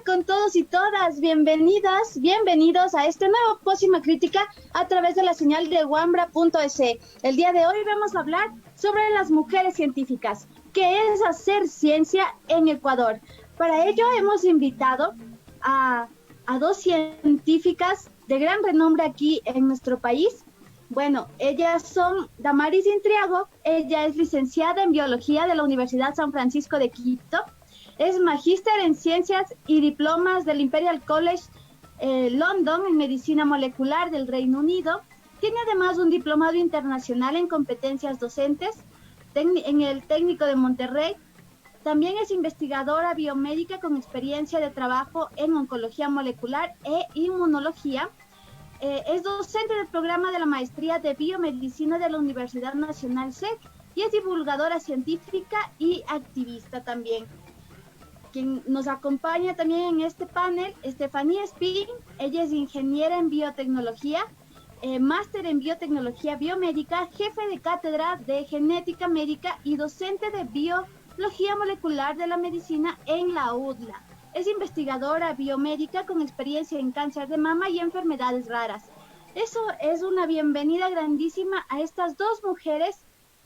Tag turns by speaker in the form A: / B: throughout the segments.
A: con todos y todas, bienvenidas, bienvenidos a este nuevo Pócima Crítica a través de la señal de wambra.es. El día de hoy vamos a hablar sobre las mujeres científicas, qué es hacer ciencia en Ecuador. Para ello hemos invitado a, a dos científicas de gran renombre aquí en nuestro país. Bueno, ellas son Damaris Intriago, ella es licenciada en Biología de la Universidad San Francisco de Quito. Es magíster en ciencias y diplomas del Imperial College London en medicina molecular del Reino Unido. Tiene además un diplomado internacional en competencias docentes en el Técnico de Monterrey. También es investigadora biomédica con experiencia de trabajo en oncología molecular e inmunología. Es docente del programa de la maestría de biomedicina de la Universidad Nacional SEC y es divulgadora científica y activista también. Quien nos acompaña también en este panel, Estefanía Spin. Ella es ingeniera en biotecnología, máster en biotecnología biomédica, jefe de cátedra de genética médica y docente de biología molecular de la medicina en la UDLA. Es investigadora biomédica con experiencia en cáncer de mama y enfermedades raras. Eso es una bienvenida grandísima a estas dos mujeres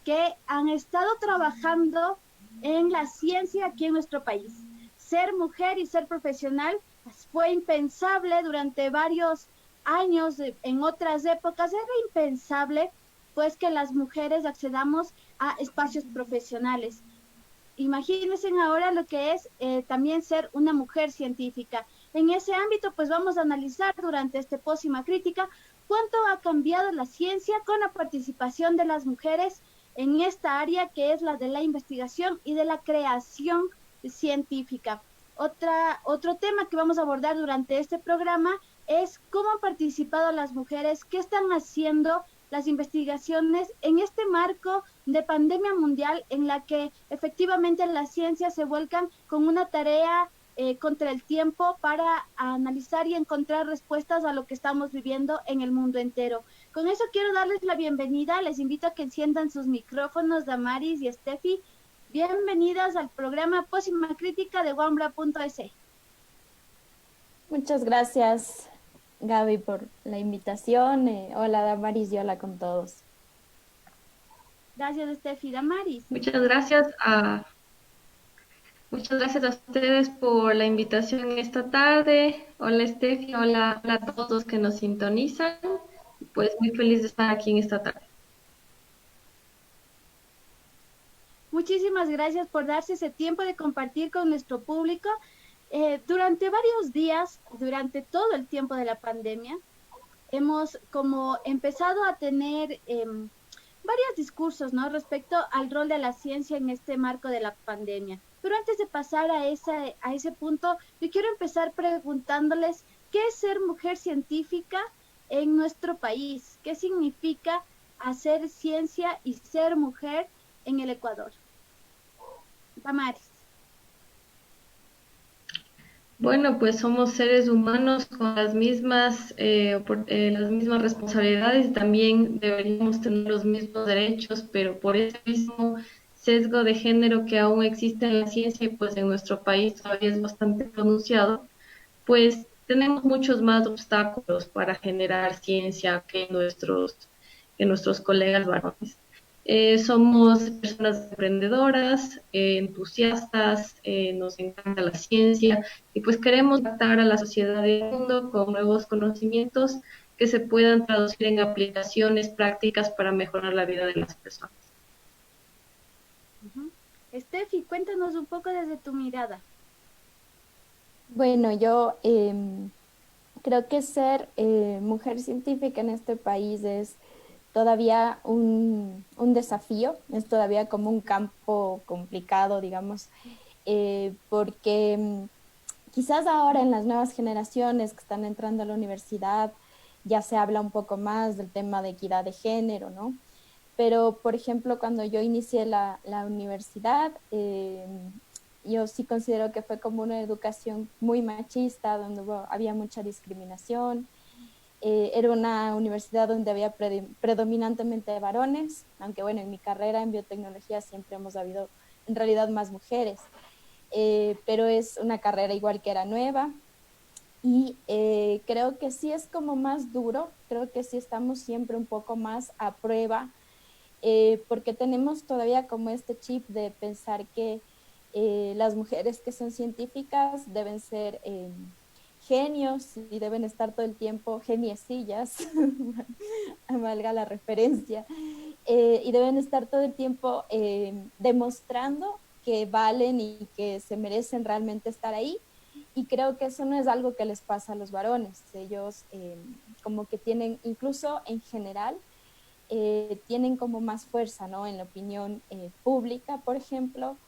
A: que han estado trabajando en la ciencia aquí en nuestro país. Ser mujer y ser profesional fue impensable durante varios años. En otras épocas era impensable pues que las mujeres accedamos a espacios profesionales. Imagínense ahora lo que es también ser una mujer científica. En ese ámbito pues vamos a analizar durante este Pócima Crítica cuánto ha cambiado la ciencia con la participación de las mujeres en esta área que es la de la investigación y de la creación científica. Otro tema que vamos a abordar durante este programa es cómo han participado las mujeres, qué están haciendo las investigaciones en este marco de pandemia mundial en la que efectivamente las ciencias se vuelcan con una tarea contra el tiempo para analizar y encontrar respuestas a lo que estamos viviendo en el mundo entero. Con eso quiero darles la bienvenida, les invito a que enciendan sus micrófonos, Damaris y Steffi. Bienvenidas al programa Pócima Crítica de wambra.es.
B: Muchas gracias, Gaby, por la invitación. Hola, Damaris, y hola con todos.
A: Gracias, Steffi. Damaris.
C: Muchas gracias a ustedes por la invitación esta tarde. Hola, Steffi, hola a todos los que nos sintonizan. Pues muy feliz de estar aquí en esta tarde.
A: Muchísimas gracias por darse ese tiempo de compartir con nuestro público. Durante varios días, durante todo el tiempo de la pandemia, hemos como empezado a tener varios discursos, ¿no? Respecto al rol de la ciencia en este marco de la pandemia. Pero antes de pasar a ese punto, yo quiero empezar preguntándoles qué es ser mujer científica en nuestro país, qué significa hacer ciencia y ser mujer en el Ecuador. Damaris.
C: Bueno, pues somos seres humanos con las mismas responsabilidades y también deberíamos tener los mismos derechos, pero por ese mismo sesgo de género que aún existe en la ciencia y pues en nuestro país todavía es bastante pronunciado, pues tenemos muchos más obstáculos para generar ciencia que nuestros colegas varones. Somos personas emprendedoras, entusiastas, nos encanta la ciencia y pues queremos adaptar a la sociedad del mundo con nuevos conocimientos que se puedan traducir en aplicaciones prácticas para mejorar la vida de las personas.
A: Steffi, cuéntanos un poco desde tu mirada.
B: Bueno, yo creo que ser mujer científica en este país es todavía un desafío, es todavía como un campo complicado, digamos, porque quizás ahora en las nuevas generaciones que están entrando a la universidad ya se habla un poco más del tema de equidad de género, ¿no? Pero, por ejemplo, cuando yo inicié la universidad, yo sí considero que fue como una educación muy machista, donde había mucha discriminación. Era una universidad donde había predominantemente varones, aunque bueno, en mi carrera en biotecnología siempre hemos habido en realidad más mujeres. pero es una carrera igual que era nueva. Y creo que sí es como más duro, creo que sí estamos siempre un poco más a prueba, porque tenemos todavía como este chip de pensar que las mujeres que son científicas deben ser genios y deben estar todo el tiempo geniecillas, valga la referencia, y deben estar todo el tiempo demostrando que valen y que se merecen realmente estar ahí. Y creo que eso no es algo que les pasa a los varones. Ellos como que tienen, incluso en general, tienen como más fuerza, ¿no? En la opinión pública, por ejemplo.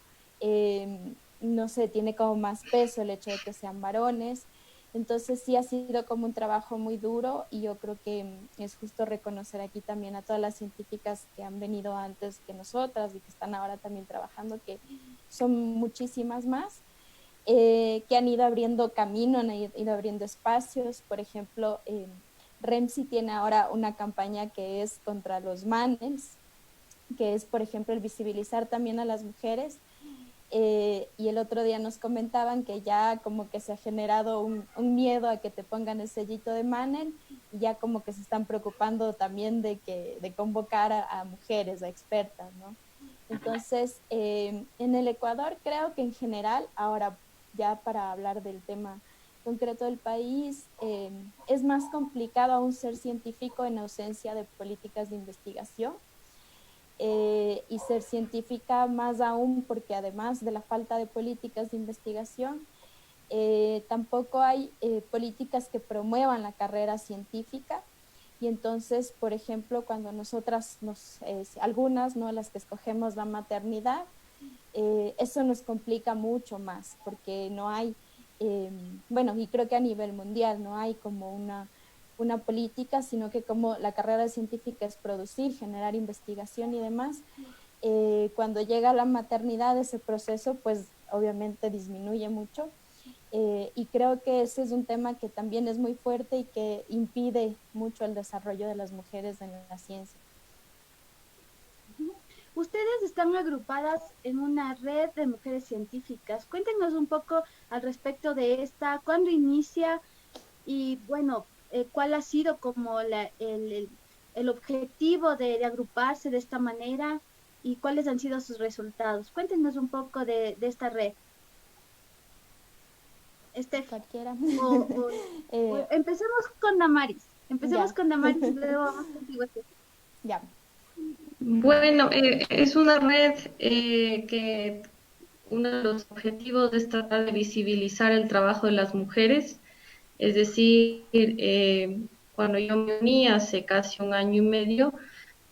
B: No sé, tiene como más peso el hecho de que sean varones. Entonces sí ha sido como un trabajo muy duro y yo creo que es justo reconocer aquí también a todas las científicas que han venido antes que nosotras y que están ahora también trabajando, que son muchísimas más, que han ido abriendo camino, han ido abriendo espacios. Por ejemplo, REMSI tiene ahora una campaña que es contra los manes, que es, por ejemplo, el visibilizar también a las mujeres. Y el otro día nos comentaban que ya como que se ha generado un miedo a que te pongan el sellito de Manel, y ya como que se están preocupando también de convocar a mujeres, a expertas, ¿no? Entonces, en el Ecuador creo que en general, ahora ya para hablar del tema concreto del país, es más complicado aún ser científico en ausencia de políticas de investigación, y ser científica más aún porque además de la falta de políticas de investigación, tampoco hay políticas que promuevan la carrera científica. Y entonces, por ejemplo, cuando nosotras, algunas, ¿no? Las que escogemos la maternidad, eso nos complica mucho más porque no hay, bueno, y creo que a nivel mundial no hay como una política, sino que como la carrera científica es producir, generar investigación y demás, cuando llega la maternidad ese proceso pues obviamente disminuye mucho, y creo que ese es un tema que también es muy fuerte y que impide mucho el desarrollo de las mujeres en la ciencia.
A: Ustedes están agrupadas en una red de mujeres científicas. Cuéntenos un poco al respecto de esta, cuándo inicia y bueno, cuál ha sido como el objetivo de agruparse de esta manera y cuáles han sido sus resultados. Cuéntenos un poco de esta red. Estef,
B: Cualquiera.
A: o, o- empecemos con Damaris. Empecemos
B: Ya,
A: con Damaris y luego vamos contigo, Estef.
B: ya.
C: Bueno, es una red que uno de los objetivos es tratar de visibilizar el trabajo de las mujeres, es decir, cuando yo me uní hace casi un año y medio,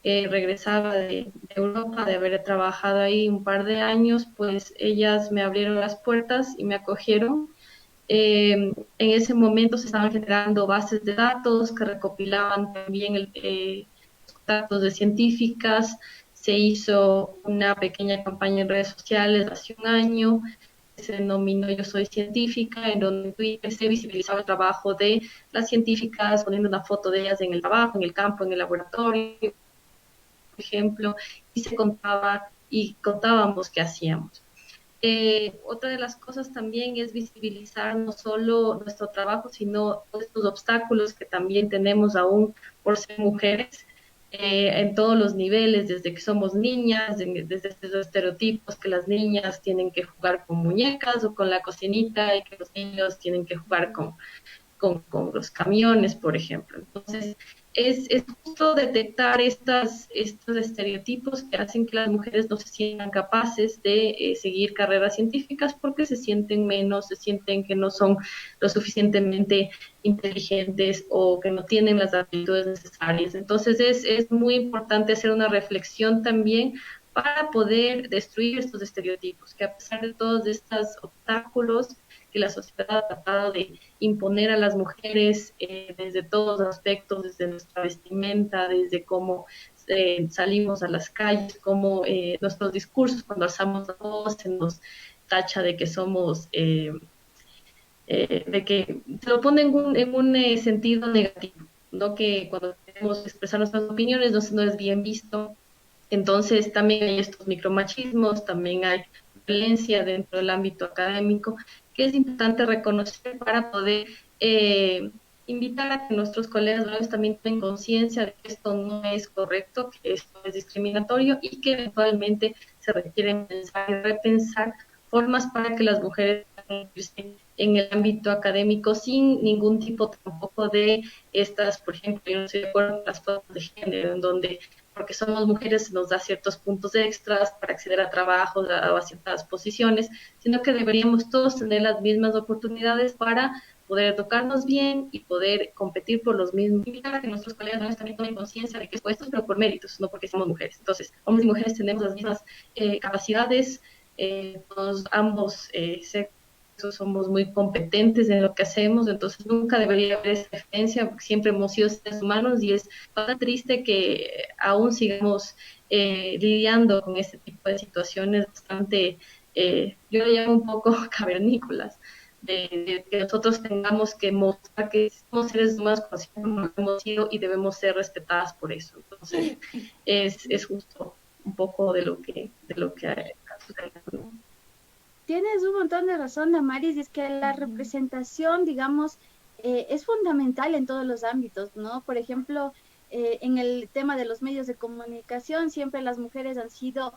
C: regresaba de Europa, de haber trabajado ahí un par de años, pues ellas me abrieron las puertas y me acogieron. En ese momento se estaban generando bases de datos que recopilaban también datos de científicas. Se hizo una pequeña campaña en redes sociales hace un año, se denominó Yo Soy Científica, en donde en Twitter se visibilizaba el trabajo de las científicas, poniendo una foto de ellas en el trabajo, en el campo, en el laboratorio, por ejemplo, y se contaba y contábamos qué hacíamos. Otra de las cosas también es visibilizar no solo nuestro trabajo, sino todos estos obstáculos que también tenemos aún por ser mujeres, en todos los niveles, desde que somos niñas, desde estos estereotipos que las niñas tienen que jugar con muñecas o con la cocinita y que los niños tienen que jugar con los camiones, por ejemplo. Entonces, es justo detectar estos estereotipos que hacen que las mujeres no se sientan capaces de seguir carreras científicas porque se sienten menos, se sienten que no son lo suficientemente inteligentes o que no tienen las habilidades necesarias. Entonces, es muy importante hacer una reflexión también para poder destruir estos estereotipos, que a pesar de todos estos obstáculos que la sociedad ha tratado de imponer a las mujeres desde todos los aspectos, desde nuestra vestimenta, desde cómo salimos a las calles, cómo nuestros discursos cuando alzamos la voz se nos tacha de que somos, de que se lo pone en un sentido negativo, ¿no? Que cuando queremos expresar nuestras opiniones no es bien visto. Entonces también hay estos micromachismos, también hay violencia dentro del ámbito académico, que es importante reconocer para poder invitar a que nuestros colegas varones también tengan conciencia de que esto no es correcto, que esto es discriminatorio y que eventualmente se requiere pensar y repensar formas para que las mujeres puedan incluirse en el ámbito académico sin ningún tipo tampoco de estas, por ejemplo, yo no estoy de acuerdo con las cuotas de género, en donde porque somos mujeres se nos da ciertos puntos extras para acceder a trabajos, a ciertas posiciones, sino que deberíamos todos tener las mismas oportunidades para poder educarnos bien y poder competir por los mismos. Invitar a que nuestros colegas también tomen conciencia de que es puestos, pero por méritos, no porque somos mujeres. Entonces, hombres y mujeres tenemos las mismas capacidades, ambos somos muy competentes en lo que hacemos, entonces nunca debería haber esa diferencia, porque siempre hemos sido seres humanos y es bastante triste que aún sigamos lidiando con este tipo de situaciones bastante, yo le llamo un poco cavernícolas, de que nosotros tengamos que mostrar que somos seres humanos como hemos sido y debemos ser respetadas por eso. Entonces, es justo un poco de lo que ha sucedido.
A: Tienes un montón de razón, Damaris, y es que la representación, digamos, es fundamental en todos los ámbitos, ¿no? Por ejemplo, en el tema de los medios de comunicación, siempre las mujeres han sido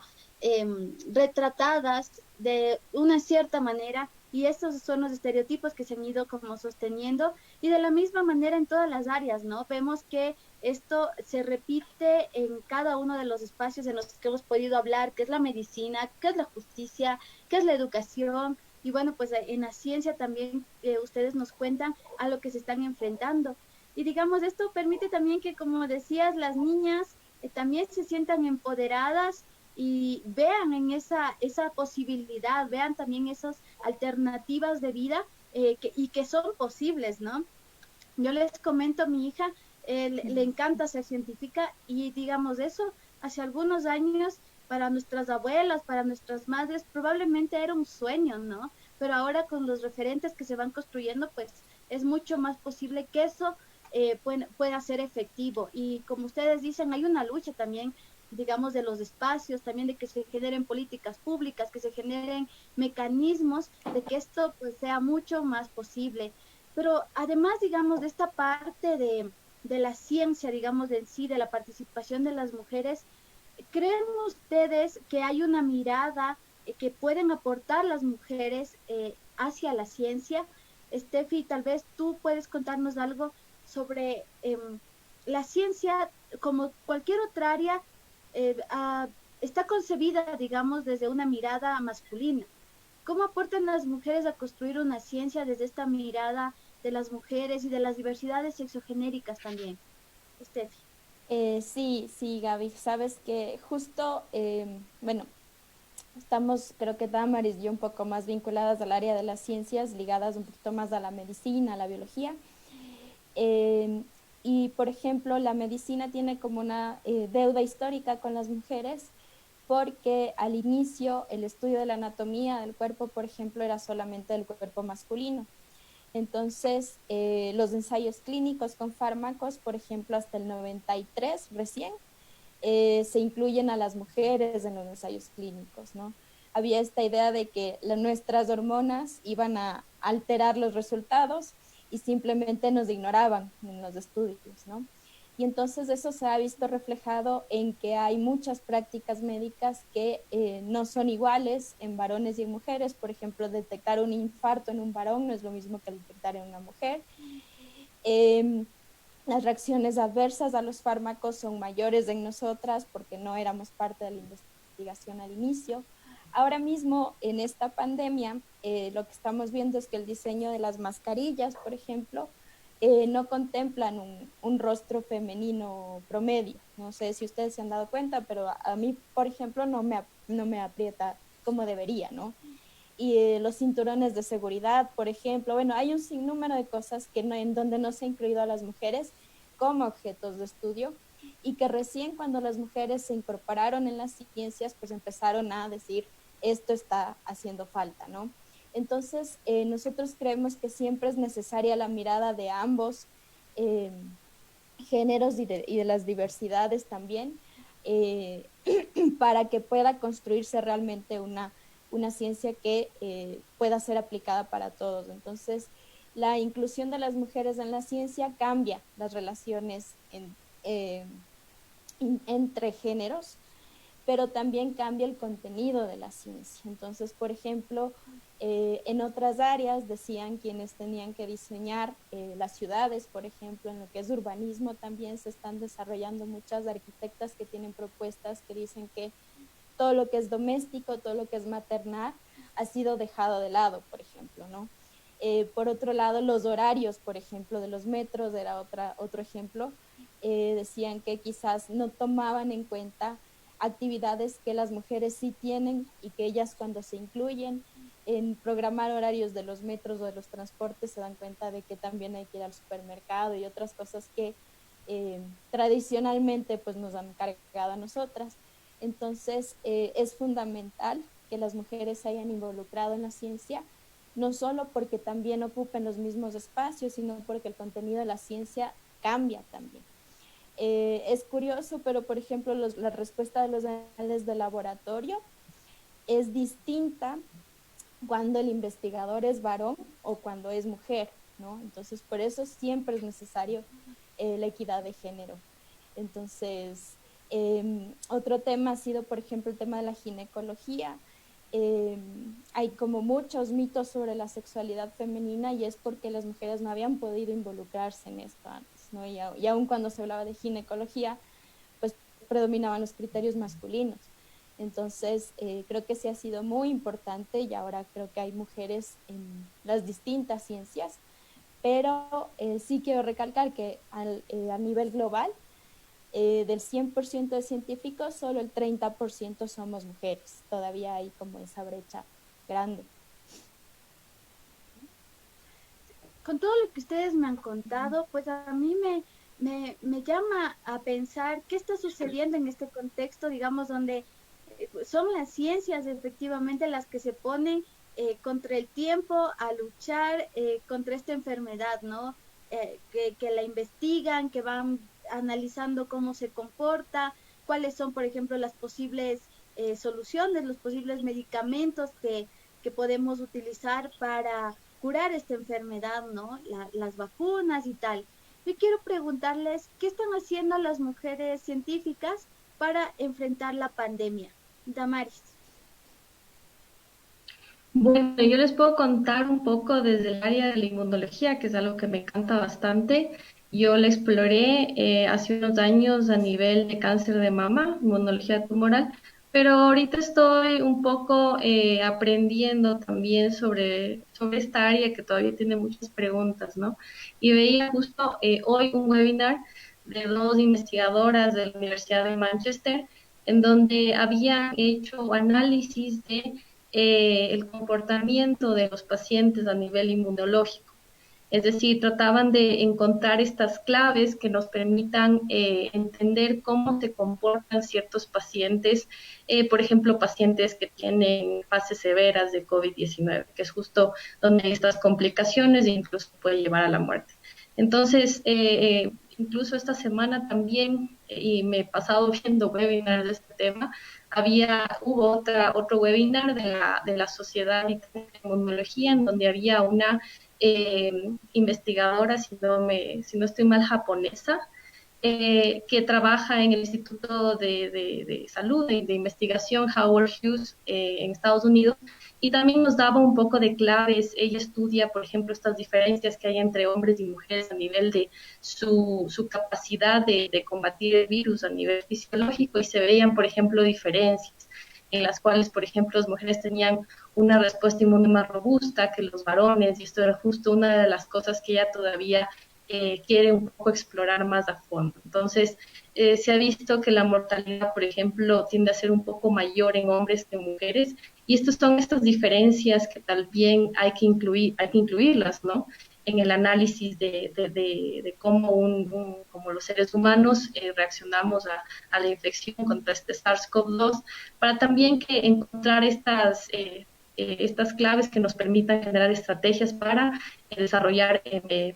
A: retratadas de una cierta manera y estos son los estereotipos que se han ido como sosteniendo y de la misma manera en todas las áreas, ¿no? Vemos que esto se repite en cada uno de los espacios en los que hemos podido hablar, que es la medicina, que es la justicia, que es la educación, y bueno, pues en la ciencia también ustedes nos cuentan a lo que se están enfrentando. Y digamos, esto permite también que, como decías, las niñas también se sientan empoderadas y vean en esa posibilidad, vean también esas alternativas de vida y que son posibles, ¿no? Yo les comento, a mi hija le encanta ser científica y digamos eso, hace algunos años para nuestras abuelas, para nuestras madres, probablemente era un sueño, ¿no? Pero ahora con los referentes que se van construyendo, pues es mucho más posible que eso pueda ser efectivo. Y como ustedes dicen, hay una lucha también, digamos, de los espacios, también de que se generen políticas públicas, que se generen mecanismos de que esto pues sea mucho más posible. Pero además, digamos, de esta parte de la ciencia, digamos, de en sí, de la participación de las mujeres, ¿creen ustedes que hay una mirada que pueden aportar las mujeres hacia la ciencia? Steffi, tal vez tú puedes contarnos algo sobre la ciencia, como cualquier otra área, está concebida, digamos, desde una mirada masculina. ¿Cómo aportan las mujeres a construir una ciencia desde esta mirada de las mujeres y de las diversidades sexogenéricas también? Steffi.
B: Sí, sí, Gaby, sabes que justo, bueno, estamos, creo que Damaris y yo un poco más vinculadas al área de las ciencias, ligadas un poquito más a la medicina, a la biología. Eh, y, por ejemplo, la medicina tiene como una deuda histórica con las mujeres porque al inicio el estudio de la anatomía del cuerpo, por ejemplo, era solamente del cuerpo masculino. Entonces, los ensayos clínicos con fármacos, por ejemplo, hasta el 93 recién, se incluyen a las mujeres en los ensayos clínicos, ¿no? Había esta idea de que nuestras hormonas iban a alterar los resultados y simplemente nos ignoraban en los estudios, ¿no? Y entonces eso se ha visto reflejado en que hay muchas prácticas médicas que no son iguales en varones y en mujeres. Por ejemplo, detectar un infarto en un varón no es lo mismo que detectar en una mujer. Eh, las reacciones adversas a los fármacos son mayores en nosotras porque no éramos parte de la investigación al inicio. Ahora mismo, en esta pandemia, lo que estamos viendo es que el diseño de las mascarillas, por ejemplo, no contemplan un rostro femenino promedio. No sé si ustedes se han dado cuenta, pero a mí, por ejemplo, no me aprieta como debería, ¿no? Y los cinturones de seguridad, por ejemplo. Bueno, hay un sinnúmero de cosas que no, en donde no se ha incluido a las mujeres como objetos de estudio y que recién cuando las mujeres se incorporaron en las ciencias, pues empezaron a decir, esto está haciendo falta, ¿no? Entonces, nosotros creemos que siempre es necesaria la mirada de ambos eh, géneros y de las diversidades también, para que pueda construirse realmente una una ciencia que pueda ser aplicada para todos. Entonces, la inclusión de las mujeres en la ciencia cambia las relaciones entre géneros, pero también cambia el contenido de la ciencia. Entonces, por ejemplo, en otras áreas decían quienes tenían que diseñar las ciudades, por ejemplo, en lo que es urbanismo también se están desarrollando muchas arquitectas que tienen propuestas que dicen que todo lo que es doméstico, todo lo que es maternal, ha sido dejado de lado, por ejemplo, ¿no? Por otro lado, los horarios, por ejemplo, de los metros, era otro ejemplo, decían que quizás no tomaban en cuenta actividades que las mujeres sí tienen y que ellas cuando se incluyen en programar horarios de los metros o de los transportes se dan cuenta de que también hay que ir al supermercado y otras cosas que tradicionalmente pues nos han cargado a nosotras. Entonces es fundamental que las mujeres se hayan involucrado en la ciencia, no solo porque también ocupen los mismos espacios, sino porque el contenido de la ciencia cambia también. Es curioso, pero por ejemplo la respuesta de los animales de laboratorio es distinta cuando el investigador es varón o cuando es mujer, ¿no? Entonces por eso siempre es necesario la equidad de género. Entonces otro tema ha sido, por ejemplo, el tema de la ginecología. Hay como muchos mitos sobre la sexualidad femenina y es porque las mujeres no habían podido involucrarse en esto antes, ¿no? Y aún cuando se hablaba de ginecología, pues predominaban los criterios masculinos. Entonces, creo que sí ha sido muy importante y ahora creo que hay mujeres en las distintas ciencias, pero sí quiero recalcar que a nivel global, del 100% de científicos, solo el 30% somos mujeres. Todavía hay como esa brecha grande.
A: Con todo lo que ustedes me han contado, pues a mí me llama a pensar qué está sucediendo en este contexto, digamos, donde son las ciencias efectivamente las que se ponen contra el tiempo a luchar contra esta enfermedad, ¿no? Que la investigan, que van analizando cómo se comporta, cuáles son, por ejemplo, las posibles soluciones, los posibles medicamentos que podemos utilizar para curar esta enfermedad, ¿no? Las vacunas y tal. Yo quiero preguntarles, ¿qué están haciendo las mujeres científicas para enfrentar la pandemia? Damaris.
C: Bueno, yo les puedo contar un poco desde el área de la inmunología, que es algo que me encanta bastante. Yo la exploré hace unos años a nivel de cáncer de mama, inmunología tumoral, pero ahorita estoy un poco aprendiendo también sobre esta área que todavía tiene muchas preguntas, ¿no? Y veía justo hoy un webinar de dos investigadoras de la Universidad de Manchester, en donde habían hecho análisis de el comportamiento de los pacientes a nivel inmunológico. Es decir, trataban de encontrar estas claves que nos permitan entender cómo se comportan ciertos pacientes, por ejemplo, pacientes que tienen fases severas de COVID-19, que es justo donde hay estas complicaciones e incluso puede llevar a la muerte. Entonces, incluso esta semana también, y me he pasado viendo webinars de este tema, hubo otro webinar de la Sociedad de Inmunología, en donde había una investigadora, si no estoy mal, japonesa, que trabaja en el Instituto de Salud y de Investigación Howard Hughes en Estados Unidos, y también nos daba un poco de claves. Ella estudia, por ejemplo, estas diferencias que hay entre hombres y mujeres a nivel de su capacidad de combatir el virus a nivel fisiológico, y se veían, por ejemplo, diferencias en las cuales, por ejemplo, las mujeres tenían una respuesta inmune más robusta que los varones, y esto era justo una de las cosas que ella todavía quiere un poco explorar más a fondo. Entonces, se ha visto que la mortalidad, por ejemplo, tiende a ser un poco mayor en hombres que en mujeres, y estas son estas diferencias que también hay que incluirlas, ¿no? En el análisis de cómo, como los seres humanos reaccionamos a la infección contra este SARS-CoV-2, para también que encontrar estas claves que nos permitan generar estrategias para desarrollar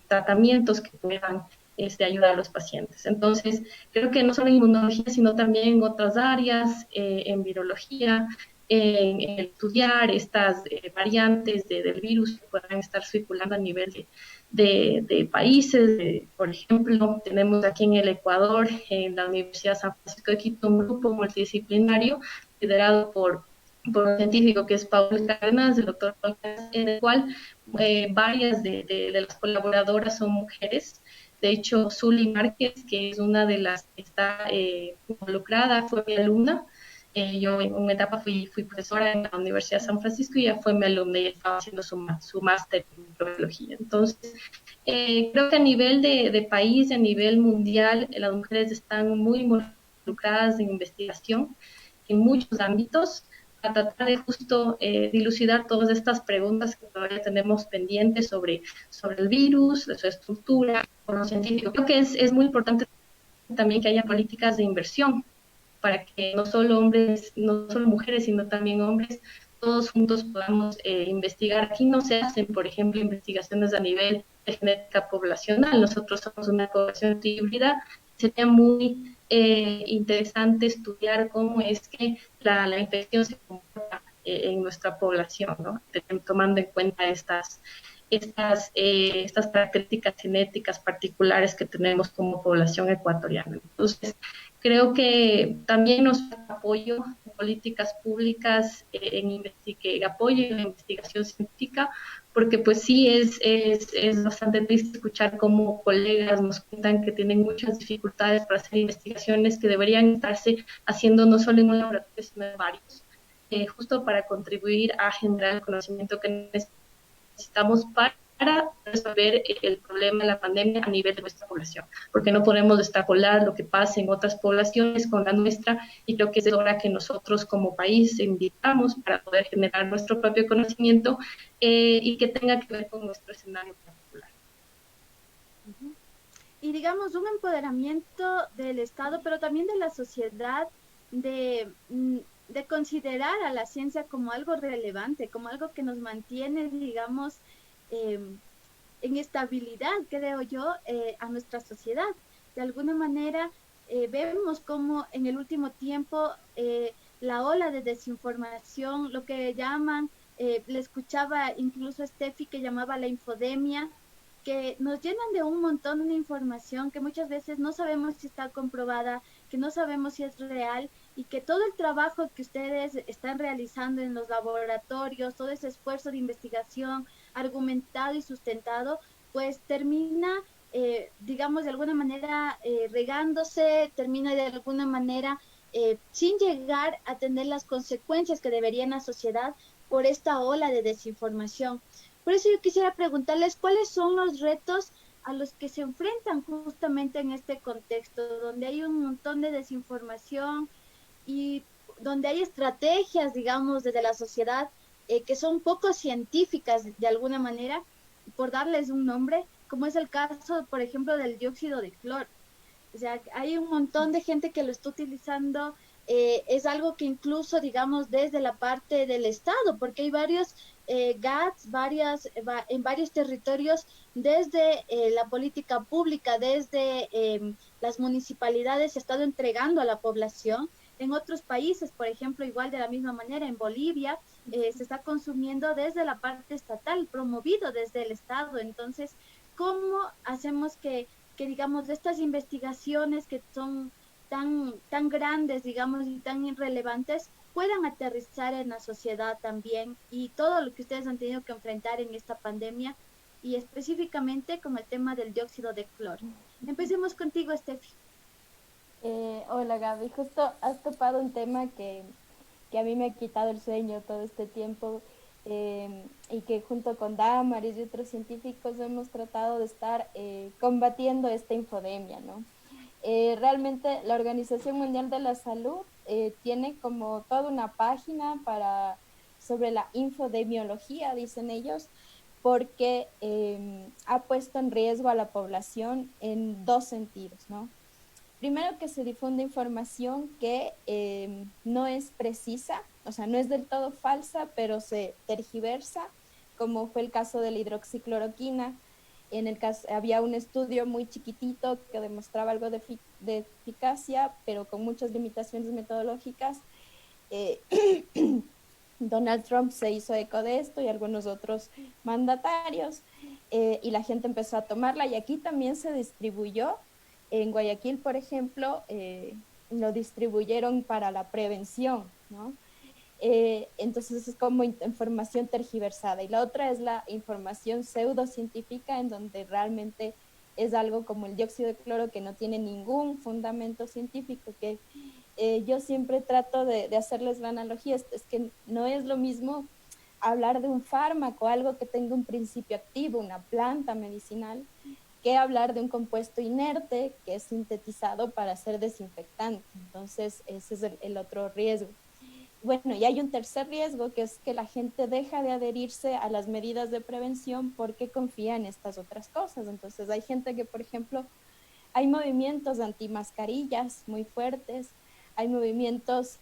C: tratamientos que puedan ayudar a los pacientes. Entonces, creo que no solo en inmunología, sino también en otras áreas, en virología, en estudiar estas variantes del virus que puedan estar circulando a nivel de países. Por ejemplo, tenemos aquí en el Ecuador, en la Universidad San Francisco de Quito, un grupo multidisciplinario liderado por un científico que es Paul Cárdenas, el doctor Paul Cárdenas, en el cual varias de las colaboradoras son mujeres. De hecho, Zuli Márquez, que es una de las que está involucrada, fue mi alumna. Yo en una etapa fui profesora en la Universidad de San Francisco y ella fue mi alumna y estaba haciendo su máster en microbiología. Entonces, creo que a nivel de país, a nivel mundial, las mujeres están muy involucradas en investigación en muchos ámbitos para tratar de justo dilucidar todas estas preguntas que todavía tenemos pendientes sobre el virus, de su estructura, por lo científico. Creo que es muy importante también que haya políticas de inversión para que no solo hombres, no solo mujeres, sino también hombres, todos juntos podamos investigar. Aquí no se hacen, por ejemplo, investigaciones a nivel de genética poblacional. Nosotros somos una población híbrida. Sería muy interesante estudiar cómo es que la infección se comporta en nuestra población, ¿no? Tomando en cuenta estas características genéticas particulares que tenemos como población ecuatoriana. Entonces, creo que también nos falta apoyo en políticas públicas, apoyo en la investigación científica, porque pues sí es bastante triste escuchar cómo colegas nos cuentan que tienen muchas dificultades para hacer investigaciones que deberían estarse haciendo no solo en un laboratorio, sino en varios, justo para contribuir a generar el conocimiento que necesitamos para resolver el problema de la pandemia a nivel de nuestra población, porque no podemos extrapolar lo que pasa en otras poblaciones con la nuestra, y creo que es hora que nosotros como país invitamos para poder generar nuestro propio conocimiento y que tenga que ver con nuestro escenario particular.
A: Y digamos, un empoderamiento del Estado, pero también de la sociedad, de considerar a la ciencia como algo relevante, como algo que nos mantiene, digamos, eh, en estabilidad, creo yo, a nuestra sociedad. De alguna manera, vemos como en el último tiempo la ola de desinformación, lo que llaman, le escuchaba incluso a Steffi que llamaba la infodemia, que nos llenan de un montón de información que muchas veces no sabemos si está comprobada, que no sabemos si es real, y que todo el trabajo que ustedes están realizando en los laboratorios, todo ese esfuerzo de investigación argumentado y sustentado, pues termina, digamos, de alguna manera regándose, termina de alguna manera sin llegar a tener las consecuencias que debería en la sociedad por esta ola de desinformación. Por eso yo quisiera preguntarles cuáles son los retos a los que se enfrentan justamente en este contexto, donde hay un montón de desinformación y donde hay estrategias, digamos, desde la sociedad que son poco científicas de alguna manera, por darles un nombre, como es el caso, por ejemplo, del dióxido de cloro. O sea, hay un montón de gente que lo está utilizando, es algo que incluso, digamos, desde la parte del Estado, porque hay varios GATS, en varios territorios, desde la política pública, desde las municipalidades, se ha estado entregando a la población. En otros países, por ejemplo, igual de la misma manera, en Bolivia, se está consumiendo desde la parte estatal, promovido desde el Estado. Entonces, ¿cómo hacemos que digamos, de estas investigaciones que son tan grandes, digamos, y tan irrelevantes, puedan aterrizar en la sociedad también, y todo lo que ustedes han tenido que enfrentar en esta pandemia, y específicamente con el tema del dióxido de cloro? Empecemos contigo, Steffi.
B: Hola Gaby, justo has topado un tema que a mí me ha quitado el sueño todo este tiempo, y que junto con Damaris y otros científicos hemos tratado de estar combatiendo esta infodemia, ¿no? Realmente la Organización Mundial de la Salud tiene como toda una página sobre la infodemiología, dicen ellos, porque ha puesto en riesgo a la población en dos sentidos, ¿no? Primero, que se difunde información que no es precisa, o sea, no es del todo falsa, pero se tergiversa, como fue el caso de la hidroxicloroquina. En el caso, había un estudio muy chiquitito que demostraba algo de eficacia, pero con muchas limitaciones metodológicas. Eh, Donald Trump se hizo eco de esto y algunos otros mandatarios, y la gente empezó a tomarla y aquí también se distribuyó. En Guayaquil, por ejemplo, lo distribuyeron para la prevención, ¿no? Entonces es como información tergiversada. Y la otra es la información pseudocientífica, en donde realmente es algo como el dióxido de cloro que no tiene ningún fundamento científico, que yo siempre trato de hacerles la analogía, es que no es lo mismo hablar de un fármaco, algo que tenga un principio activo, una planta medicinal, que hablar de un compuesto inerte que es sintetizado para ser desinfectante. Entonces, ese es el otro riesgo. Bueno, y hay un tercer riesgo, que es que la gente deja de adherirse a las medidas de prevención porque confía en estas otras cosas. Entonces, hay gente que, por ejemplo, hay movimientos antimascarillas muy fuertes, hay movimientos,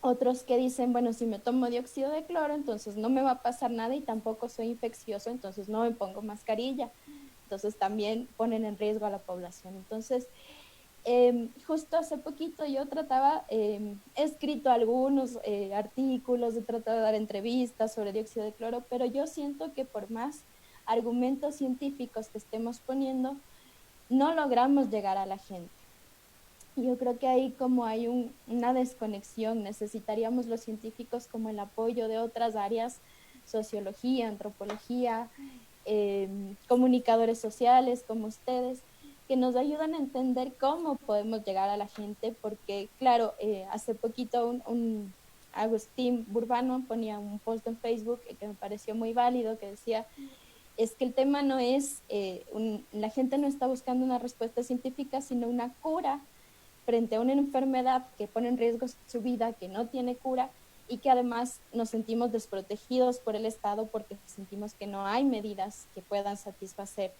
B: otros que dicen, bueno, si me tomo dióxido de cloro, entonces no me va a pasar nada y tampoco soy infeccioso, entonces no me pongo mascarilla. Entonces también ponen en riesgo a la población. Entonces, justo hace poquito yo trataba, he escrito algunos artículos, he tratado de dar entrevistas sobre dióxido de cloro, pero yo siento que por más argumentos científicos que estemos poniendo, no logramos llegar a la gente. Yo creo que ahí como hay una desconexión, necesitaríamos los científicos como el apoyo de otras áreas, sociología, antropología, comunicadores sociales como ustedes, que nos ayudan a entender cómo podemos llegar a la gente, porque claro, hace poquito un Agustín Burbano ponía un post en Facebook que me pareció muy válido, que decía, es que el tema no es, la gente no está buscando una respuesta científica, sino una cura frente a una enfermedad que pone en riesgo su vida, que no tiene cura y que además nos sentimos desprotegidos por el Estado porque sentimos que no hay medidas que puedan satisfacer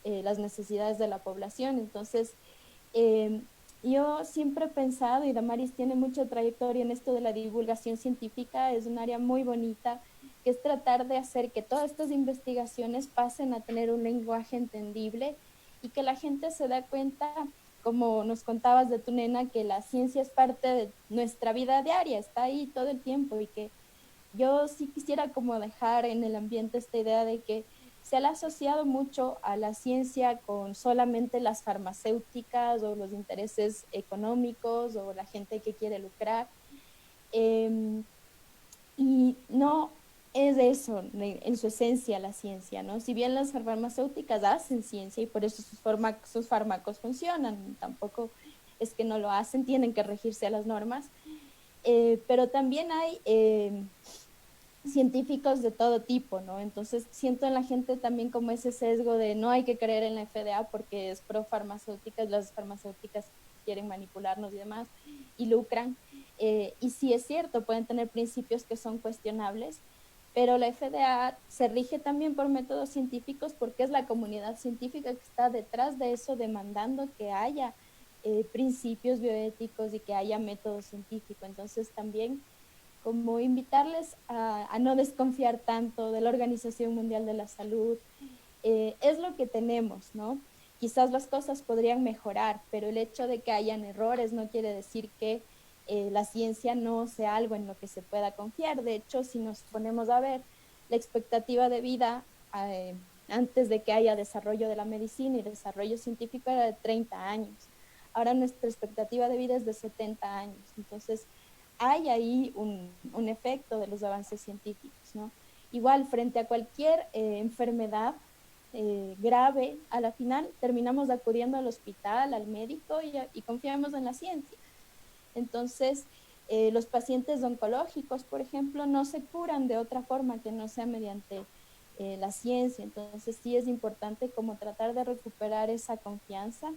B: las necesidades de la población. Entonces, eh, yo siempre he pensado, y Damaris tiene mucha trayectoria en esto de la divulgación científica, es un área muy bonita, que es tratar de hacer que todas estas investigaciones pasen a tener un lenguaje entendible y que la gente se dé cuenta, como nos contabas de tu nena, que la ciencia es parte de nuestra vida diaria, está ahí todo el tiempo, y que yo sí quisiera como dejar en el ambiente esta idea de que se le ha asociado mucho a la ciencia con solamente las farmacéuticas o los intereses económicos o la gente que quiere lucrar. Eh, y no es eso en su esencia la ciencia, ¿no? Si bien las farmacéuticas hacen ciencia y por eso sus fármacos funcionan, tampoco es que no lo hacen, tienen que regirse a las normas, pero también hay científicos de todo tipo, ¿no? Entonces siento en la gente también como ese sesgo de no hay que creer en la FDA porque es pro farmacéuticas, las farmacéuticas quieren manipularnos y demás, y lucran. Y sí es cierto, pueden tener principios que son cuestionables, pero la FDA se rige también por métodos científicos porque es la comunidad científica que está detrás de eso, demandando que haya principios bioéticos y que haya método científico. Entonces también como invitarles a no desconfiar tanto de la Organización Mundial de la Salud. Es lo que tenemos, ¿no? Quizás las cosas podrían mejorar, pero el hecho de que hayan errores no quiere decir que la ciencia no sea algo en lo que se pueda confiar. De hecho, si nos ponemos a ver, la expectativa de vida antes de que haya desarrollo de la medicina y desarrollo científico era de 30 años. Ahora nuestra expectativa de vida es de 70 años. Entonces, hay ahí un efecto de los avances científicos, ¿no? Igual, frente a cualquier enfermedad grave, a la final terminamos acudiendo al hospital, al médico y confiamos en la ciencia. Entonces, los pacientes oncológicos, por ejemplo, no se curan de otra forma que no sea mediante la ciencia. Entonces, sí es importante como tratar de recuperar esa confianza,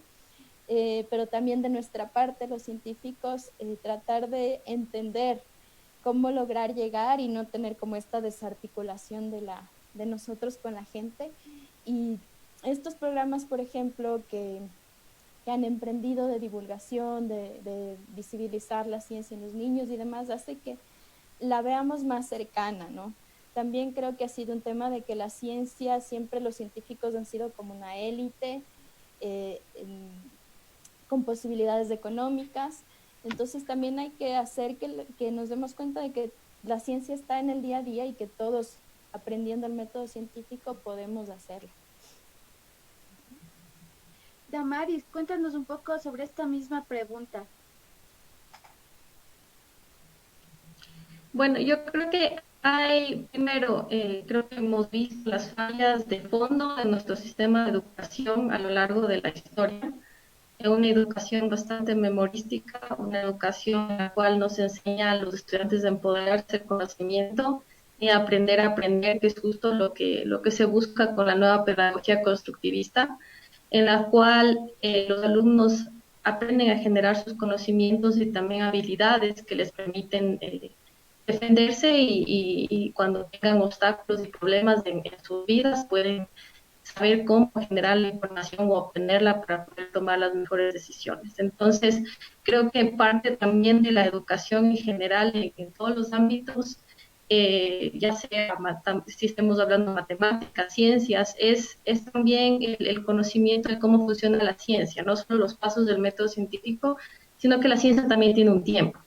B: pero también de nuestra parte, los científicos, tratar de entender cómo lograr llegar y no tener como esta desarticulación de nosotros con la gente. Y estos programas, por ejemplo, que han emprendido de divulgación, de visibilizar la ciencia en los niños y demás, hace que la veamos más cercana, ¿no? También creo que ha sido un tema de que la ciencia, siempre los científicos han sido como una élite, eh, con posibilidades económicas. Entonces también hay que hacer que nos demos cuenta de que la ciencia está en el día a día y que todos, aprendiendo el método científico, podemos hacerlo.
A: Damaris, cuéntanos un poco sobre esta misma pregunta.
C: Bueno, yo creo que hay, primero, creo que hemos visto las fallas de fondo de nuestro sistema de educación a lo largo de la historia. Una educación bastante memorística, una educación en la cual nos enseña a los estudiantes a empoderarse del conocimiento y a aprender, que es justo lo que se busca con la nueva pedagogía constructivista, en la cual los alumnos aprenden a generar sus conocimientos y también habilidades que les permiten defenderse y cuando tengan obstáculos y problemas en sus vidas pueden saber cómo generar la información o obtenerla para poder tomar las mejores decisiones. Entonces, creo que parte también de la educación en general en todos los ámbitos, ya sea si estemos hablando de matemáticas, ciencias, es también el conocimiento de cómo funciona la ciencia, no solo los pasos del método científico, sino que la ciencia también tiene un tiempo.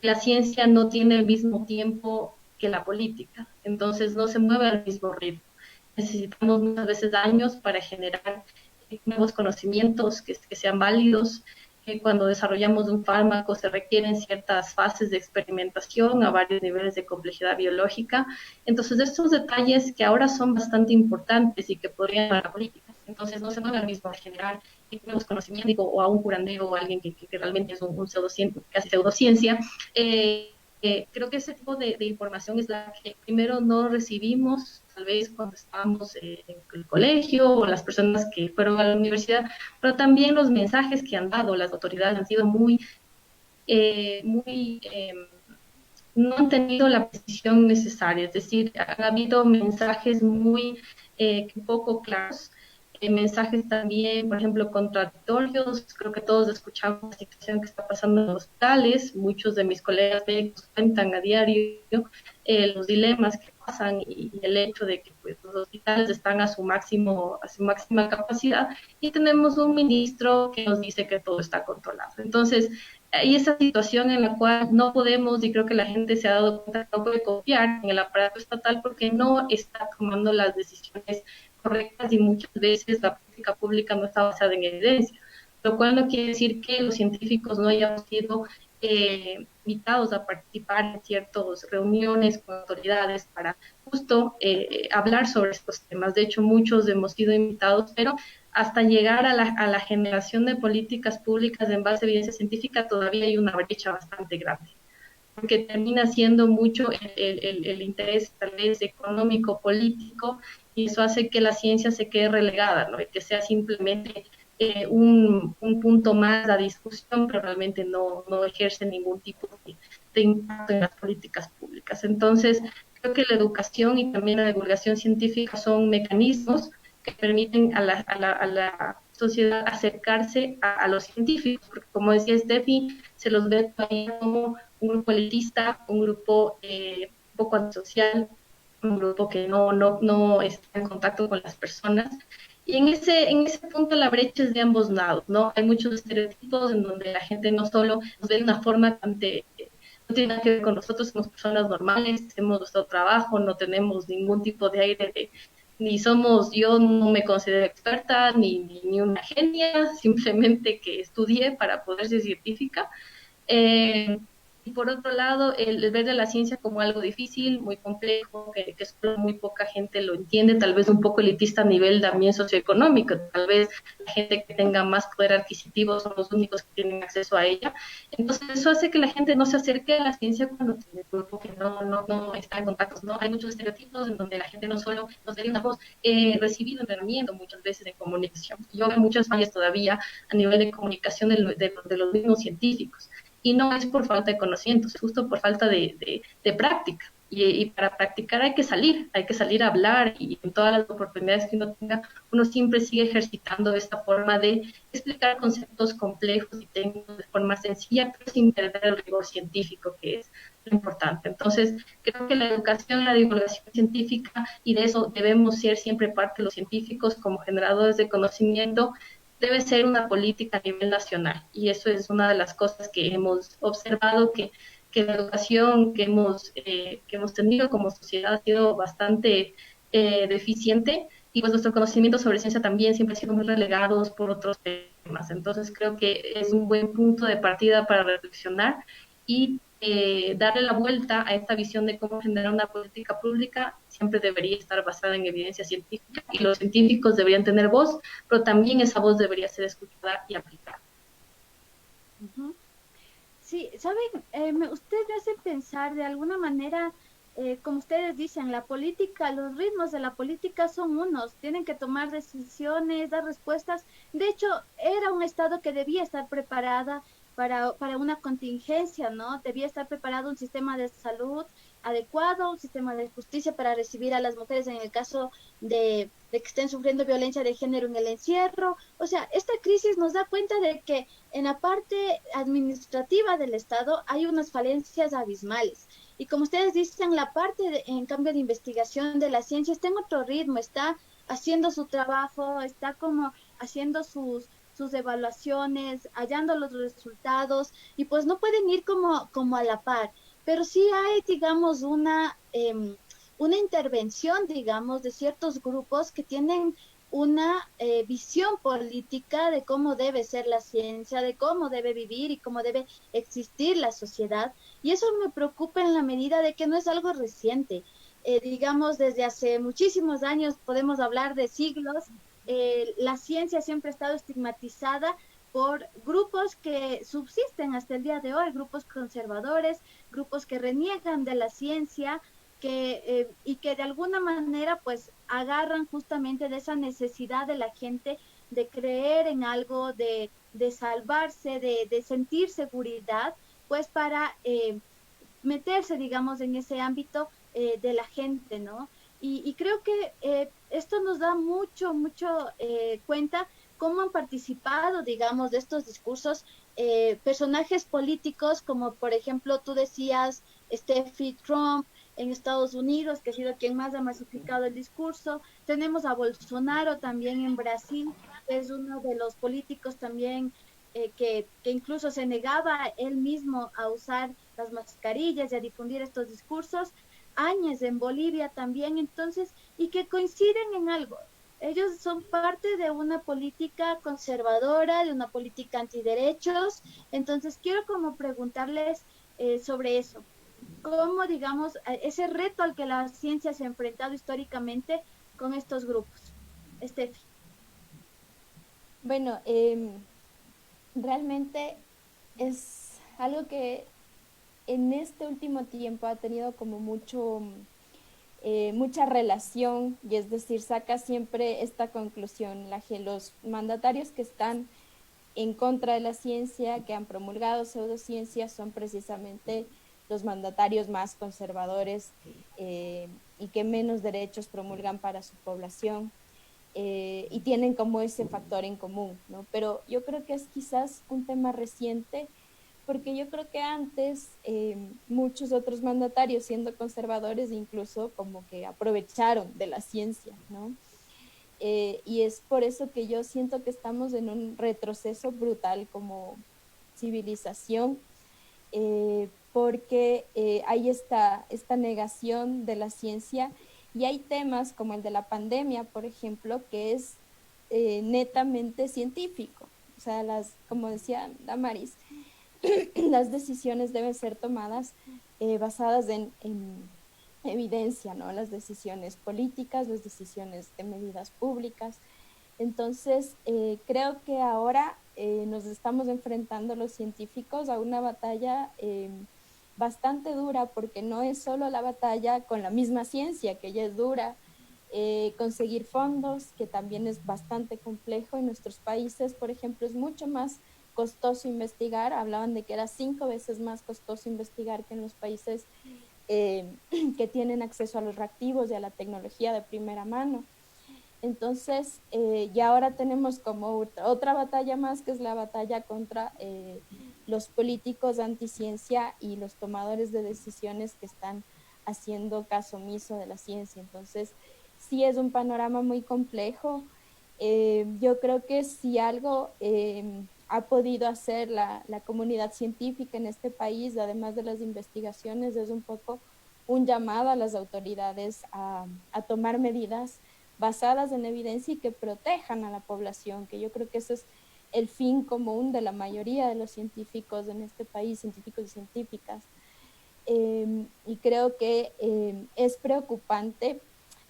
C: La ciencia no tiene el mismo tiempo que la política, entonces no se mueve al mismo ritmo. Necesitamos muchas veces años para generar nuevos conocimientos que sean válidos. Cuando desarrollamos un fármaco se requieren ciertas fases de experimentación a varios niveles de complejidad biológica. Entonces, estos detalles que ahora son bastante importantes y que podrían llevar a la política. Entonces, no se mueve al mismo a generar nuevos conocimientos o a un curandero o a alguien que realmente es un pseudociencia, casi pseudociencia. Creo que ese tipo de información es la que primero no recibimos, tal vez cuando estábamos en el colegio o las personas que fueron a la universidad, pero también los mensajes que han dado las autoridades han sido muy no han tenido la precisión necesaria, es decir, han habido mensajes muy poco claros, mensajes también, por ejemplo, contradictorios. Creo que todos escuchamos la situación que está pasando en los hospitales. Muchos de mis colegas médicos cuentan a diario los dilemas que pasan y el hecho de que pues, los hospitales están a su máxima capacidad y tenemos un ministro que nos dice que todo está controlado. Entonces, hay esa situación en la cual no podemos, y creo que la gente se ha dado cuenta que no puede confiar en el aparato estatal porque no está tomando las decisiones correctas y muchas veces la política pública no está basada en evidencia, lo cual no quiere decir que los científicos no hayan sido invitados a participar en ciertas reuniones con autoridades para justo hablar sobre estos temas. De hecho, muchos hemos sido invitados, pero hasta llegar a la generación de políticas públicas en base a evidencia científica todavía hay una brecha bastante grande, porque termina siendo mucho el interés tal vez económico, político, y eso hace que la ciencia se quede relegada, ¿no? Y que sea simplemente un punto más a discusión, pero realmente no ejerce ningún tipo de impacto en las políticas públicas. Entonces, creo que la educación y también la divulgación científica son mecanismos que permiten a la sociedad acercarse a los científicos, porque como decía Steffi, se los ve todavía como un grupo elitista, un grupo poco antisocial, un grupo que no está en contacto con las personas. Y en ese punto la brecha es de ambos lados, ¿no? Hay muchos estereotipos en donde la gente no solo nos ve de una forma no tiene nada que ver con nosotros, somos personas normales, hacemos nuestro trabajo, no tenemos ningún tipo de aire ni somos, yo no me considero experta, ni una genia, simplemente que estudié para poder ser científica. Y por otro lado, el ver de la ciencia como algo difícil, muy complejo, que solo muy poca gente lo entiende, tal vez un poco elitista a nivel también socioeconómico, tal vez la gente que tenga más poder adquisitivo son los únicos que tienen acceso a ella. Entonces eso hace que la gente no se acerque a la ciencia cuando tiene grupo que no está en contacto, ¿no? Hay muchos estereotipos en donde la gente no solo nos daría una voz, recibido entrenamiento muchas veces en comunicación. Yo veo muchas fallas todavía a nivel de comunicación de los mismos científicos. Y no es por falta de conocimientos, es justo por falta de práctica. Y para practicar hay que salir a hablar y en todas las oportunidades que uno tenga, uno siempre sigue ejercitando esta forma de explicar conceptos complejos y técnicos de forma sencilla, pero sin perder el rigor científico, que es lo importante. Entonces, creo que la educación, la divulgación científica, y de eso debemos ser siempre parte de los científicos como generadores de conocimiento, debe ser una política a nivel nacional y eso es una de las cosas que hemos observado que que la educación que hemos tenido como sociedad ha sido bastante deficiente y pues nuestro conocimiento sobre ciencia también siempre ha sido muy relegados por otros temas. Entonces creo que es un buen punto de partida para reflexionar y darle la vuelta a esta visión de cómo generar una política pública siempre debería estar basada en evidencia científica y los científicos deberían tener voz, pero también esa voz debería ser escuchada y aplicada.
A: Ujú. Sí, saben, ustedes me hacen pensar de alguna manera, como ustedes dicen, la política, los ritmos de la política son unos, tienen que tomar decisiones, dar respuestas. De hecho, era un Estado que debía estar preparada para una contingencia, ¿no? Debía estar preparado un sistema de salud adecuado, un sistema de justicia para recibir a las mujeres en el caso de que estén sufriendo violencia de género en el encierro. O sea, esta crisis nos da cuenta de que en la parte administrativa del Estado hay unas falencias abismales. Y como ustedes dicen, la parte, en cambio, de investigación de la ciencia está en otro ritmo, está haciendo su trabajo, está como haciendo sus evaluaciones, hallando los resultados, y pues no pueden ir como a la par. Pero sí hay, digamos, una intervención, digamos, de ciertos grupos que tienen una visión política de cómo debe ser la ciencia, de cómo debe vivir y cómo debe existir la sociedad. Y eso me preocupa en la medida de que no es algo reciente. Digamos, desde hace muchísimos años, podemos hablar de siglos, la ciencia siempre ha estado estigmatizada por grupos que subsisten hasta el día de hoy, grupos conservadores, grupos que reniegan de la ciencia, y que de alguna manera pues agarran justamente de esa necesidad de la gente de creer en algo, de salvarse, de sentir seguridad, pues para meterse, digamos, en ese ámbito de la gente, ¿no? Y creo que esto nos da mucho cuenta cómo han participado, digamos, de estos discursos personajes políticos, como por ejemplo tú decías, Steffi Trump en Estados Unidos, que ha sido quien más ha masificado el discurso. Tenemos a Bolsonaro también en Brasil, que es uno de los políticos también que incluso se negaba él mismo a usar las mascarillas y a difundir estos discursos. Áñez en Bolivia también, entonces, y que coinciden en algo. Ellos son parte de una política conservadora, de una política antiderechos. Entonces, quiero como preguntarles sobre eso. ¿Cómo, digamos, ese reto al que la ciencia se ha enfrentado históricamente con estos grupos? Estefi.
B: Bueno, realmente es algo que en este último tiempo ha tenido como mucha relación, y es decir, saca siempre esta conclusión, los mandatarios que están en contra de la ciencia, que han promulgado pseudociencias, son precisamente los mandatarios más conservadores y que menos derechos promulgan para su población. Y tienen como ese factor en común, ¿no? Pero yo creo que es quizás un tema reciente, porque yo creo que antes muchos otros mandatarios, siendo conservadores, incluso como que aprovecharon de la ciencia, ¿no? Y es por eso que yo siento que estamos en un retroceso brutal como civilización, porque hay esta negación de la ciencia, y hay temas como el de la pandemia, por ejemplo, que es netamente científico. O sea, como decía Damaris, las decisiones deben ser tomadas basadas en evidencia, ¿no? Las decisiones políticas, las decisiones de medidas públicas. Entonces, creo que ahora nos estamos enfrentando los científicos a una batalla bastante dura, porque no es solo la batalla con la misma ciencia, que ya es dura, conseguir fondos, que también es bastante complejo. En nuestros países, por ejemplo, es mucho más costoso investigar. Hablaban de que era 5 veces más costoso investigar que en los países que tienen acceso a los reactivos y a la tecnología de primera mano. Entonces, ya ahora tenemos como otra batalla más, que es la batalla contra los políticos anticiencia y los tomadores de decisiones que están haciendo caso omiso de la ciencia. Entonces, sí es un panorama muy complejo. Yo creo que si algo ha podido hacer la comunidad científica en este país, además de las investigaciones, es un poco un llamado a las autoridades a tomar medidas basadas en evidencia y que protejan a la población, que yo creo que ese es el fin común de la mayoría de los científicos en este país, científicos y científicas. Y creo que es preocupante.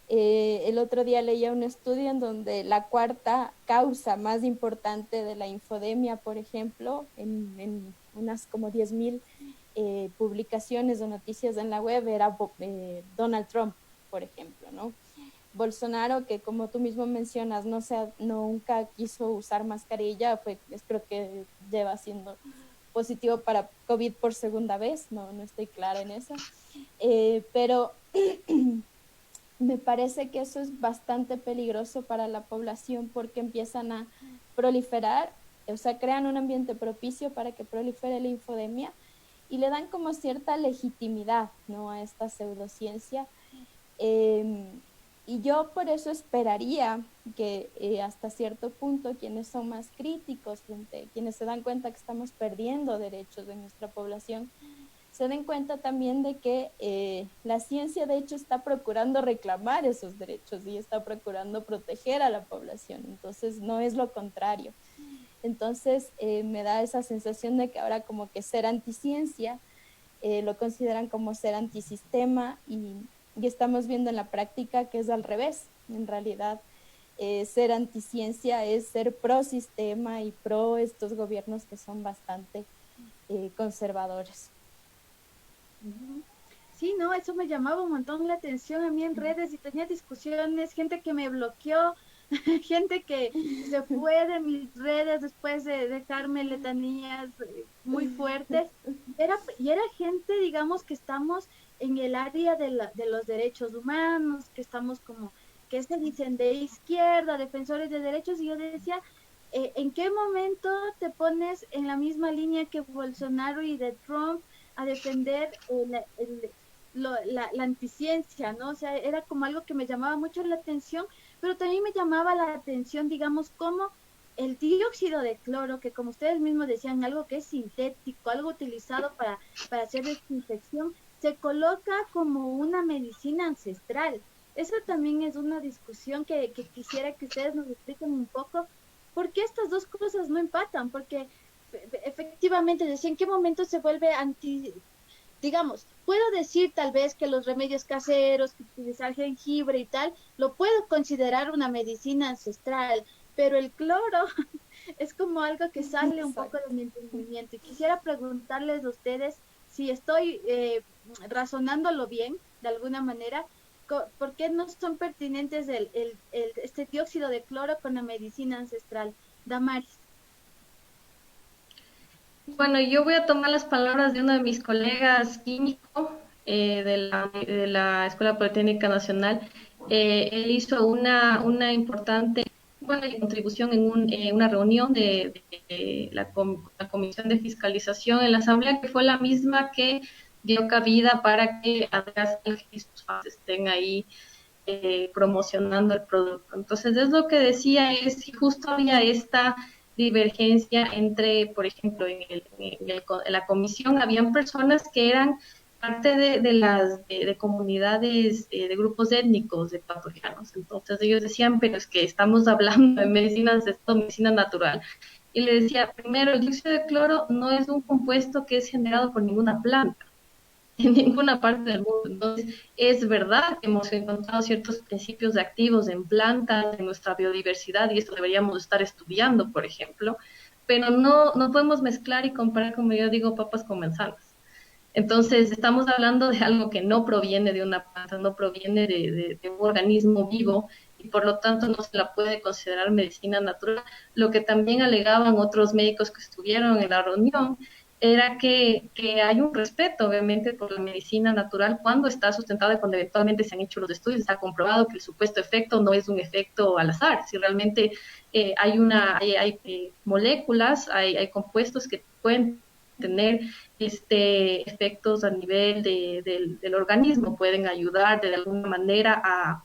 B: El otro día leía un estudio en donde la cuarta causa más importante de la infodemia, por ejemplo, en unas como 10.000 publicaciones o noticias en la web, era Donald Trump, por ejemplo, ¿no? Bolsonaro, que como tú mismo mencionas, nunca quiso usar mascarilla, creo que lleva siendo positivo para COVID por segunda vez, no estoy clara en eso, pero me parece que eso es bastante peligroso para la población porque empiezan a proliferar, o sea, crean un ambiente propicio para que prolifere la infodemia y le dan como cierta legitimidad, ¿no?, a esta pseudociencia. Y yo por eso esperaría que hasta cierto punto quienes son más críticos, quienes se dan cuenta que estamos perdiendo derechos de nuestra población, se den cuenta también de que la ciencia de hecho está procurando reclamar esos derechos y está procurando proteger a la población, entonces no es lo contrario. Entonces me da esa sensación de que ahora como que ser anticiencia lo consideran como ser antisistema y estamos viendo en la práctica que es al revés. En realidad ser anticiencia es ser pro sistema y pro estos gobiernos que son bastante conservadores.
A: Sí, no, eso me llamaba un montón la atención a mí en redes y tenía discusiones, gente que me bloqueó, gente que se fue de mis redes después de dejarme letanías muy fuertes. Y era gente, digamos, que estamos en el área de los derechos humanos, que estamos como, que se dicen de izquierda, defensores de derechos, y yo decía, ¿en qué momento te pones en la misma línea que Bolsonaro y de Trump a defender la anticiencia, ¿no? O sea, era como algo que me llamaba mucho la atención, pero también me llamaba la atención, digamos, como el dióxido de cloro, que como ustedes mismos decían, algo que es sintético, algo utilizado para hacer desinfección, se coloca como una medicina ancestral. Eso también es una discusión que quisiera que ustedes nos expliquen un poco, ¿por qué estas dos cosas no empatan? Porque efectivamente, decía, ¿en qué momento se vuelve digamos, puedo decir tal vez que los remedios caseros, que utilizar jengibre y tal, lo puedo considerar una medicina ancestral, pero el cloro es como algo que sale un poco de mi entendimiento. Y quisiera preguntarles a ustedes si estoy razonándolo bien, de alguna manera, ¿por qué no son pertinentes este dióxido de cloro con la medicina ancestral? Damaris.
C: Bueno, yo voy a tomar las palabras de uno de mis colegas químico de la Escuela Politécnica Nacional. Él hizo una importante contribución en una reunión de la Comisión de Fiscalización en la Asamblea, que fue la misma que dio cabida para que Adrián y sus fans estén ahí promocionando el producto. Entonces, es lo que decía, es si justo había esta divergencia entre, por ejemplo, en la comisión habían personas que eran parte de comunidades, de grupos étnicos, de ecuatorianos. Entonces ellos decían, pero es que estamos hablando de medicina natural. Y le decía, primero, el dióxido de cloro no es un compuesto que es generado por ninguna planta en ninguna parte del mundo. Entonces, es verdad que hemos encontrado ciertos principios activos en plantas, en nuestra biodiversidad, y esto deberíamos estar estudiando, por ejemplo, pero no podemos mezclar y comparar, como yo digo, papas con manzanas. Entonces, estamos hablando de algo que no proviene de una planta, no proviene de un organismo vivo, y por lo tanto no se la puede considerar medicina natural. Lo que también alegaban otros médicos que estuvieron en la reunión era que hay un respeto, obviamente, por la medicina natural cuando está sustentada y cuando eventualmente se han hecho los estudios, se ha comprobado que el supuesto efecto no es un efecto al azar, si realmente hay moléculas, hay compuestos que pueden tener efectos a nivel del organismo, pueden ayudar de alguna manera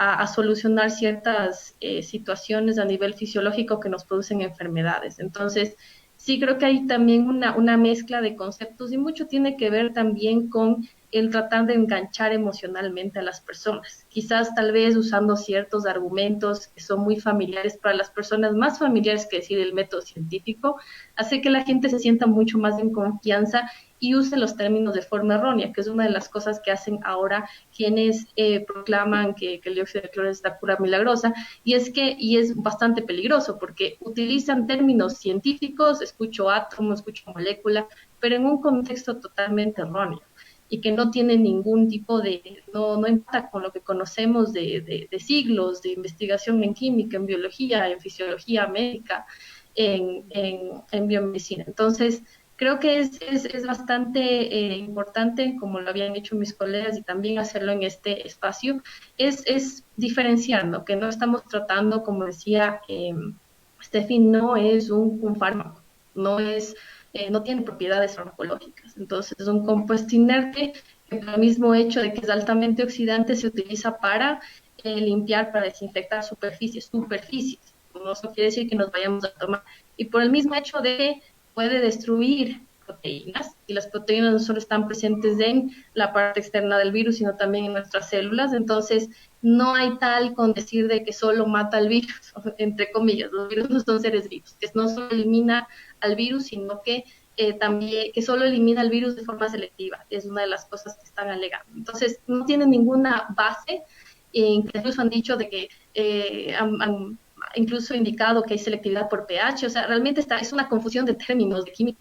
C: a solucionar ciertas situaciones a nivel fisiológico que nos producen enfermedades. Entonces, sí creo que hay también una mezcla de conceptos y mucho tiene que ver también con el tratar de enganchar emocionalmente a las personas. Quizás tal vez usando ciertos argumentos que son muy familiares para las personas, más familiares que decir el método científico, hace que la gente se sienta mucho más en confianza y use los términos de forma errónea, que es una de las cosas que hacen ahora quienes proclaman que el dióxido de cloro es la cura milagrosa, y es bastante peligroso porque utilizan términos científicos, escucho átomo, escucho molécula, pero en un contexto totalmente erróneo y que no tiene ningún tipo no empata con lo que conocemos de siglos de investigación en química, en biología, en fisiología médica, en biomedicina. Entonces, creo que es bastante importante, como lo habían hecho mis colegas, y también hacerlo en este espacio, es diferenciando, que no estamos tratando, como decía Steffi, no es un fármaco, no tiene propiedades farmacológicas. Entonces, es un compuesto inerte que por el mismo hecho de que es altamente oxidante se utiliza para limpiar, para desinfectar superficies. No eso quiere decir que nos vayamos a tomar. Y por el mismo hecho de que puede destruir proteínas, y las proteínas no solo están presentes en la parte externa del virus, sino también en nuestras células. Entonces, no hay tal con decir de que solo mata al virus, entre comillas. Los virus no son seres vivos, que no solo elimina al virus, sino que también que solo elimina el virus de forma selectiva, es una de las cosas que están alegando. Entonces, no tiene ninguna base, incluso han dicho de que han incluso indicado que hay selectividad por pH, o sea, realmente es una confusión de términos de química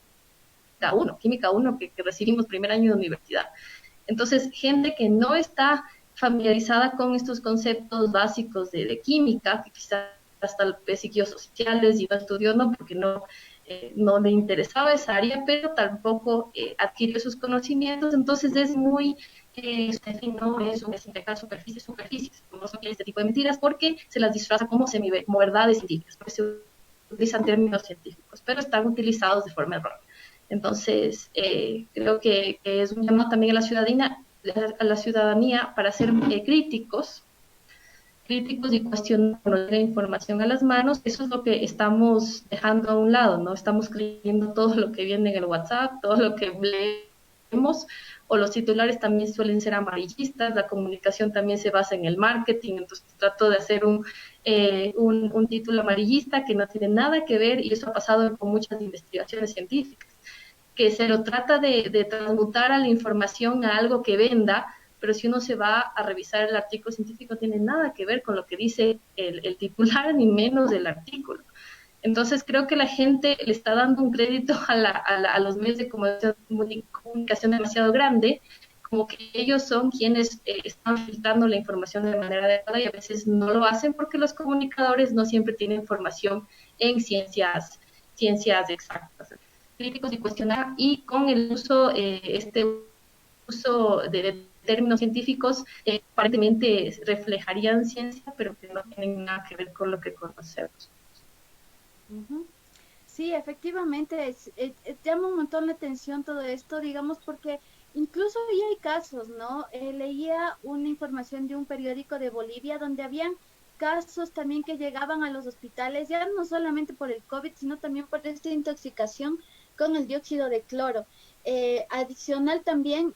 C: 1 que recibimos primer año de universidad. Entonces, gente que no está familiarizada con estos conceptos básicos de química, que quizás hasta psicosociales y no estudió, no, porque no le interesaba esa área, pero tampoco adquirió sus conocimientos, entonces es muy, no es un desinfectar superficies, como son este tipo de mentiras, porque se las disfraza como semiverdades científicas, porque se utilizan términos científicos, pero están utilizados de forma errónea. Entonces, creo que es un llamado también a la ciudadanía para ser críticos y cuestionar la información a las manos. Eso es lo que estamos dejando a un lado, ¿no? Estamos creyendo todo lo que viene en el WhatsApp, todo lo que leemos, o los titulares también suelen ser amarillistas, la comunicación también se basa en el marketing, entonces trato de hacer un título amarillista que no tiene nada que ver, y eso ha pasado con muchas investigaciones científicas, que se lo trata de transmutar a la información a algo que venda, pero si uno se va a revisar el artículo científico, no tiene nada que ver con lo que dice el titular, ni menos del artículo. Entonces creo que la gente le está dando un crédito a los medios de comunicación demasiado grande, como que ellos son quienes están filtrando la información de manera adecuada, y a veces no lo hacen porque los comunicadores no siempre tienen formación en ciencias exactas. Críticos y cuestionar, y con el uso de términos científicos aparentemente reflejarían ciencia, pero que no tienen nada que ver con lo que conocemos.
A: Uh-huh. Sí, efectivamente, llama un montón la atención todo esto, digamos, porque incluso ya hay casos, ¿no? Leía una información de un periódico de Bolivia donde habían casos también que llegaban a los hospitales, ya no solamente por el COVID, sino también por esta intoxicación con el dióxido de cloro. Adicional también,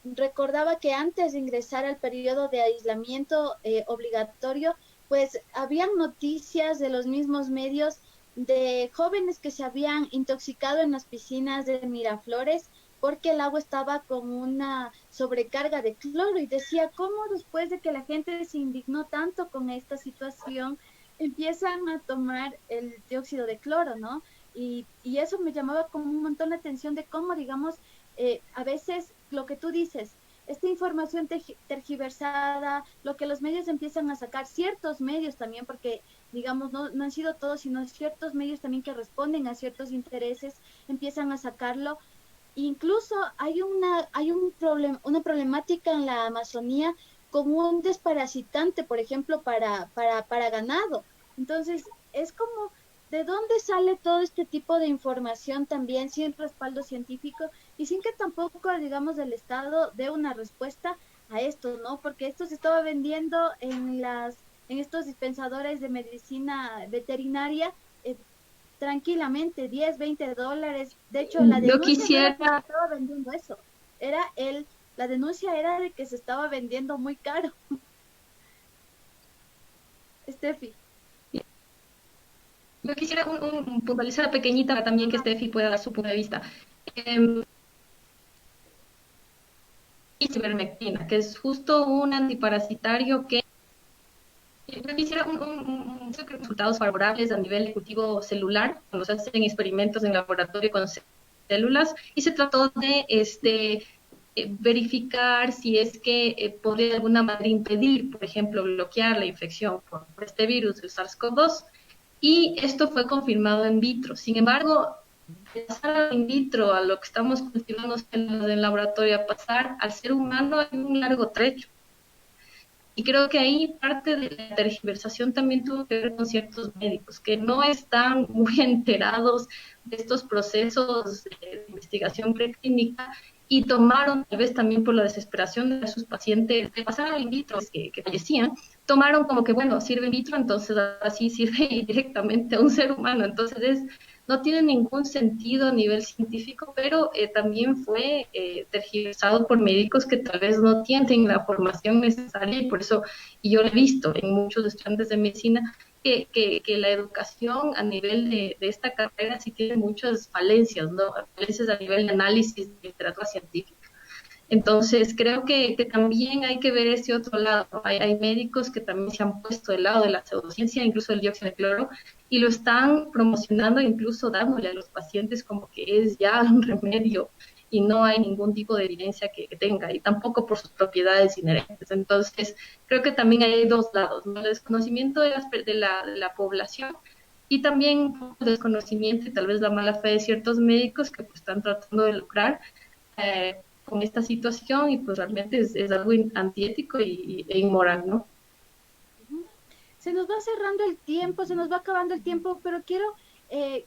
A: recordaba que antes de ingresar al periodo de aislamiento obligatorio, pues habían noticias de los mismos medios de jóvenes que se habían intoxicado en las piscinas de Miraflores porque el agua estaba con una sobrecarga de cloro, y decía, ¿cómo después de que la gente se indignó tanto con esta situación empiezan a tomar el dióxido de cloro, ¿no? Y eso me llamaba como un montón la atención de cómo, digamos, a veces lo que tú dices, esta información tergiversada, lo que los medios empiezan a sacar, ciertos medios también, porque digamos, no han sido todos, sino ciertos medios también que responden a ciertos intereses, empiezan a sacarlo. Incluso hay una problemática en la Amazonía con un desparasitante, por ejemplo, para ganado. Entonces, es como, ¿de dónde sale todo este tipo de información también sin respaldo científico y sin que tampoco, digamos, el Estado dé una respuesta a esto, ¿no? Porque esto se estaba vendiendo en estos dispensadores de medicina veterinaria tranquilamente, 10, $20. De hecho, la
C: Yo
A: denuncia no era que se
C: quisiera,
A: estaba vendiendo eso, era la denuncia era de que se estaba vendiendo muy caro. Steffi.
C: yo quisiera puntualizar pequeñita también que Steffi pueda dar su punto de vista. Eh, Ivermectina, que es justo un antiparasitario que yo quisiera resultados favorables a nivel de cultivo celular, cuando se hacen experimentos en laboratorio con células, y se trató de verificar si es que podría de alguna manera impedir, por ejemplo, bloquear la infección por este virus, el SARS-CoV-2, y esto fue confirmado in vitro. Sin embargo, de pasar in vitro a lo que estamos cultivando en el laboratorio, a pasar al ser humano, hay un largo trecho. Y creo que ahí parte de la tergiversación también tuvo que ver con ciertos médicos que no están muy enterados de estos procesos de investigación preclínica y tomaron, tal vez también por la desesperación de sus pacientes, de pasar al in vitro que fallecían, tomaron como que, bueno, sirve in vitro, entonces así sirve directamente a un ser humano. Entonces no tiene ningún sentido a nivel científico, pero también fue tergiversado por médicos que tal vez no tienen la formación necesaria y por eso, y yo lo he visto en muchos estudiantes de medicina, que la educación a nivel de esta carrera sí tiene muchas falencias, ¿no? Falencias a nivel de análisis de literatura científica. Entonces, creo que también hay que ver ese otro lado. Hay médicos que también se han puesto del lado de la pseudociencia, incluso el dióxido de cloro, y lo están promocionando, incluso dándole a los pacientes como que es ya un remedio y no hay ningún tipo de evidencia que tenga, y tampoco por sus propiedades inherentes. Entonces, creo que también hay dos lados, ¿no? El desconocimiento de la población y también el desconocimiento y tal vez la mala fe de ciertos médicos que pues, están tratando de lucrar con esta situación y pues realmente es algo antiético e inmoral, ¿no?
A: Se nos va cerrando el tiempo, se nos va acabando el tiempo, pero quiero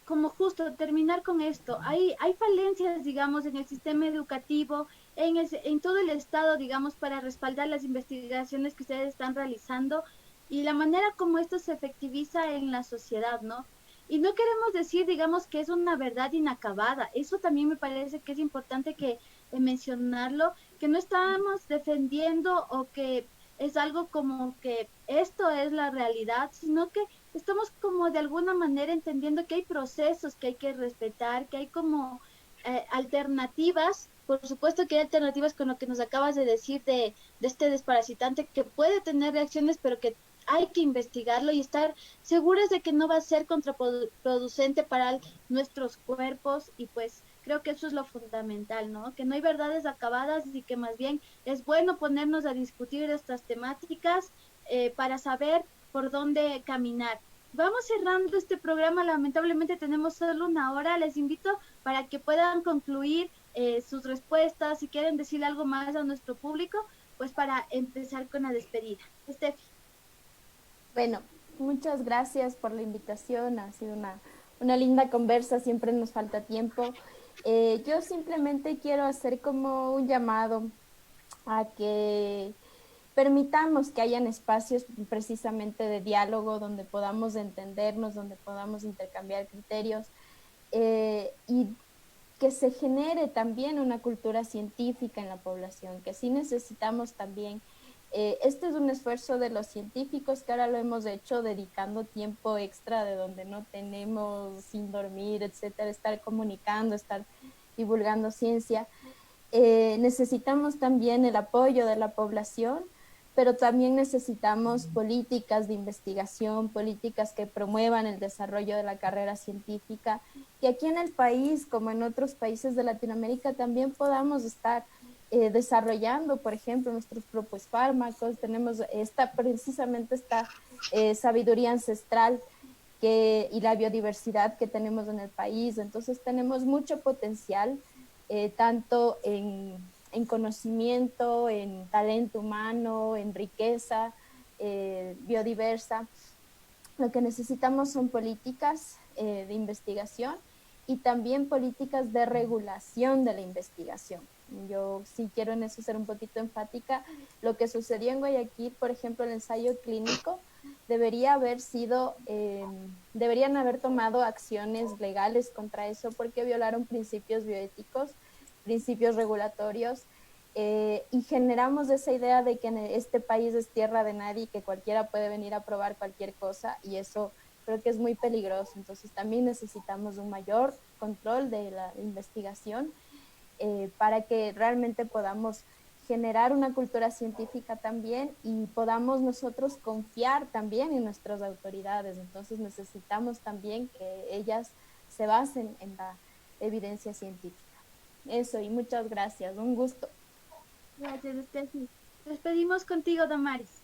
A: como justo terminar con esto. Hay falencias, digamos, en el sistema educativo, en todo el Estado, digamos, para respaldar las investigaciones que ustedes están realizando y la manera como esto se efectiviza en la sociedad, ¿no? Y no queremos decir, digamos, que es una verdad inacabada. Eso también me parece que es importante que mencionarlo, que no estamos defendiendo o que es algo como que esto es la realidad, sino que estamos como de alguna manera entendiendo que hay procesos que hay que respetar, que hay como alternativas. Por supuesto que hay alternativas con lo que nos acabas de decir de este desparasitante que puede tener reacciones, pero que hay que investigarlo y estar seguras de que no va a ser contraproducente para nuestros cuerpos y pues creo que eso es lo fundamental, ¿no? Que no hay verdades acabadas y que más bien es bueno ponernos a discutir estas temáticas para saber por dónde caminar. Vamos cerrando este programa, lamentablemente tenemos solo una hora, les invito para que puedan concluir sus respuestas, si quieren decirle algo más a nuestro público, pues para empezar con la despedida. Steffi.
B: Bueno, muchas gracias por la invitación, ha sido una linda conversa, siempre nos falta tiempo. Yo simplemente quiero hacer como un llamado a que permitamos que hayan espacios precisamente de diálogo donde podamos entendernos, donde podamos intercambiar criterios y que se genere también una cultura científica en la población, que sí necesitamos también. Este es un esfuerzo de los científicos que ahora lo hemos hecho dedicando tiempo extra de donde no tenemos sin dormir, etcétera, estar comunicando, estar divulgando ciencia. Necesitamos también el apoyo de la población, pero también necesitamos políticas de investigación, políticas que promuevan el desarrollo de la carrera científica, y aquí en el país, como en otros países de Latinoamérica, también podamos estar desarrollando, por ejemplo, nuestros propios fármacos. Tenemos precisamente esta sabiduría ancestral y la biodiversidad que tenemos en el país. Entonces tenemos mucho potencial, tanto en conocimiento, en talento humano, en riqueza biodiversa. Lo que necesitamos son políticas de investigación y también políticas de regulación de la investigación. Yo sí quiero en eso ser un poquito enfática. Lo que sucedió en Guayaquil, por ejemplo, el ensayo clínico, debería haber sido, deberían haber tomado acciones legales contra eso porque violaron principios bioéticos, principios regulatorios, y generamos esa idea de que en este país es tierra de nadie y que cualquiera puede venir a probar cualquier cosa, y eso creo que es muy peligroso. Entonces también necesitamos un mayor control de la investigación, para que realmente podamos generar una cultura científica también y podamos nosotros confiar también en nuestras autoridades. Entonces necesitamos también que ellas se basen en la evidencia científica. Eso, y muchas gracias, un gusto.
A: Gracias, Steffi. Despedimos contigo, Damaris.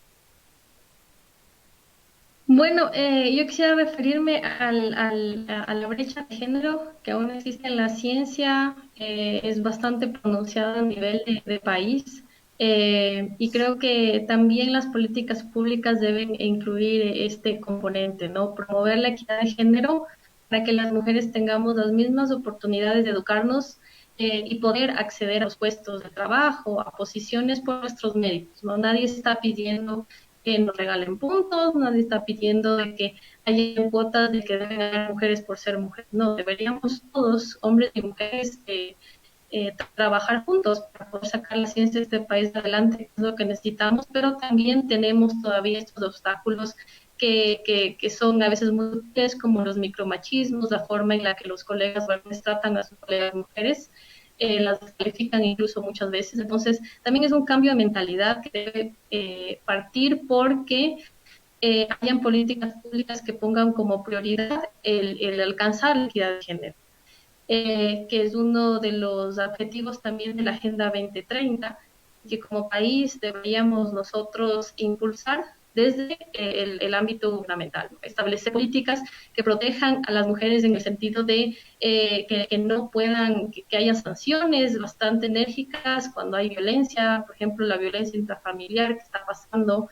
C: Bueno, yo quisiera referirme a la brecha de género que aún existe en la ciencia, es bastante pronunciada a nivel de país, y creo que también las políticas públicas deben incluir este componente, ¿no? Promover la equidad de género para que las mujeres tengamos las mismas oportunidades de educarnos, y poder acceder a los puestos de trabajo, a posiciones por nuestros méritos, ¿no? Nadie está pidiendo que nos regalen puntos, nadie está pidiendo de que haya cuotas de que deben haber mujeres por ser mujeres. No, deberíamos todos, hombres y mujeres, trabajar juntos para poder sacar la ciencia de este país adelante, que es lo que necesitamos, pero también tenemos todavía estos obstáculos que son a veces muy útiles, como los micromachismos, la forma en la que los colegas varones tratan a sus colegas mujeres, las descalifican incluso muchas veces. Entonces, también es un cambio de mentalidad que debe partir porque hayan políticas públicas que pongan como prioridad el alcanzar la equidad de género, que es uno de los objetivos también de la Agenda 2030, que como país deberíamos nosotros impulsar desde el ámbito gubernamental, establecer políticas que protejan a las mujeres en el sentido de que no puedan, que haya sanciones bastante enérgicas cuando hay violencia, por ejemplo, la violencia intrafamiliar que está pasando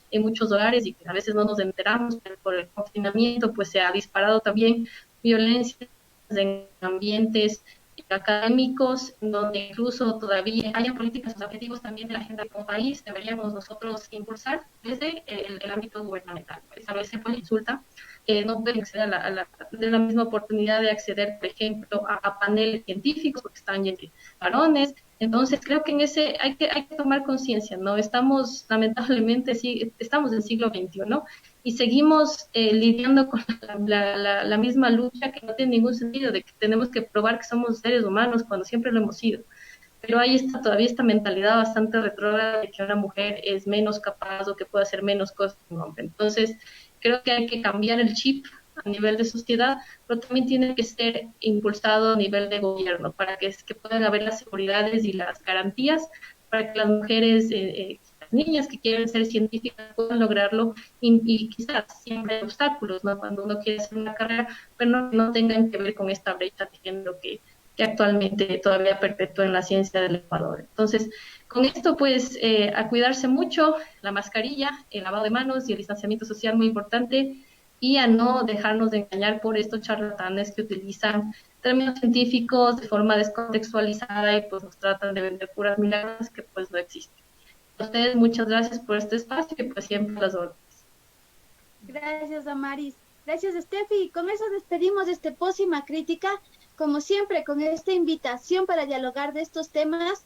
C: en muchos hogares y que a veces no nos enteramos, pero por el confinamiento pues se ha disparado también violencia en ambientes académicos, donde incluso todavía haya políticas o objetivos también de la agenda como país, deberíamos nosotros impulsar desde el ámbito gubernamental. Establecer por consulta, no pueden acceder de la misma oportunidad de acceder, por ejemplo, a paneles científicos, porque están llenos de varones. Entonces, creo que en ese hay que tomar conciencia, ¿no? Estamos, lamentablemente, sí, estamos en el siglo XXI y seguimos lidiando con la misma lucha que no tiene ningún sentido, de que tenemos que probar que somos seres humanos cuando siempre lo hemos sido. Pero hay todavía esta mentalidad bastante retrógrada de que una mujer es menos capaz o que puede hacer menos cosas que un hombre. Entonces, creo que hay que cambiar el chip a nivel de sociedad, pero también tiene que ser impulsado a nivel de gobierno para que puedan haber las seguridades y las garantías para que las mujeres, las niñas que quieren ser científicas puedan lograrlo, y quizás siempre hay obstáculos, ¿no? Cuando uno quiere hacer una carrera, pero no tengan que ver con esta brecha de género que actualmente todavía perpetúa en la ciencia del Ecuador. Entonces, con esto, pues, a cuidarse mucho, la mascarilla, el lavado de manos y el distanciamiento social muy importante, y a no dejarnos de engañar por estos charlatanes que utilizan términos científicos de forma descontextualizada y pues nos tratan de vender puras milagros que pues no existen. A ustedes muchas gracias por este espacio y pues siempre las órdenes.
A: Gracias, Damaris. Gracias, Steffi. Con eso despedimos este Pócima Crítica, como siempre, con esta invitación para dialogar de estos temas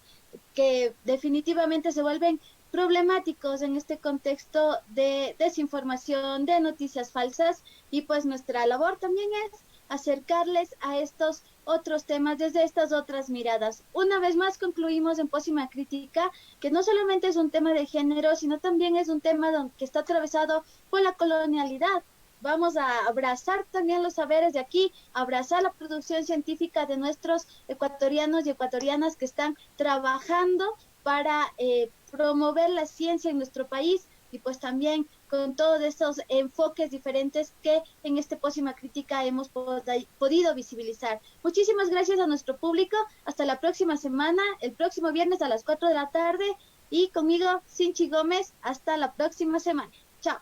A: que definitivamente se vuelven problemáticos en este contexto de desinformación, de noticias falsas, y pues nuestra labor también es acercarles a estos otros temas desde estas otras miradas. Una vez más concluimos en Pócima Crítica que no solamente es un tema de género, sino también es un tema que está atravesado por la colonialidad. Vamos a abrazar también los saberes de aquí, abrazar la producción científica de nuestros ecuatorianos y ecuatorianas que están trabajando para promover la ciencia en nuestro país, y pues también con todos estos enfoques diferentes que en este Pócima Crítica hemos podido visibilizar. Muchísimas gracias a nuestro público. Hasta la próxima semana, el próximo viernes a las 4 de la tarde. Y conmigo, Sinchi Gómez. Hasta la próxima semana. Chao.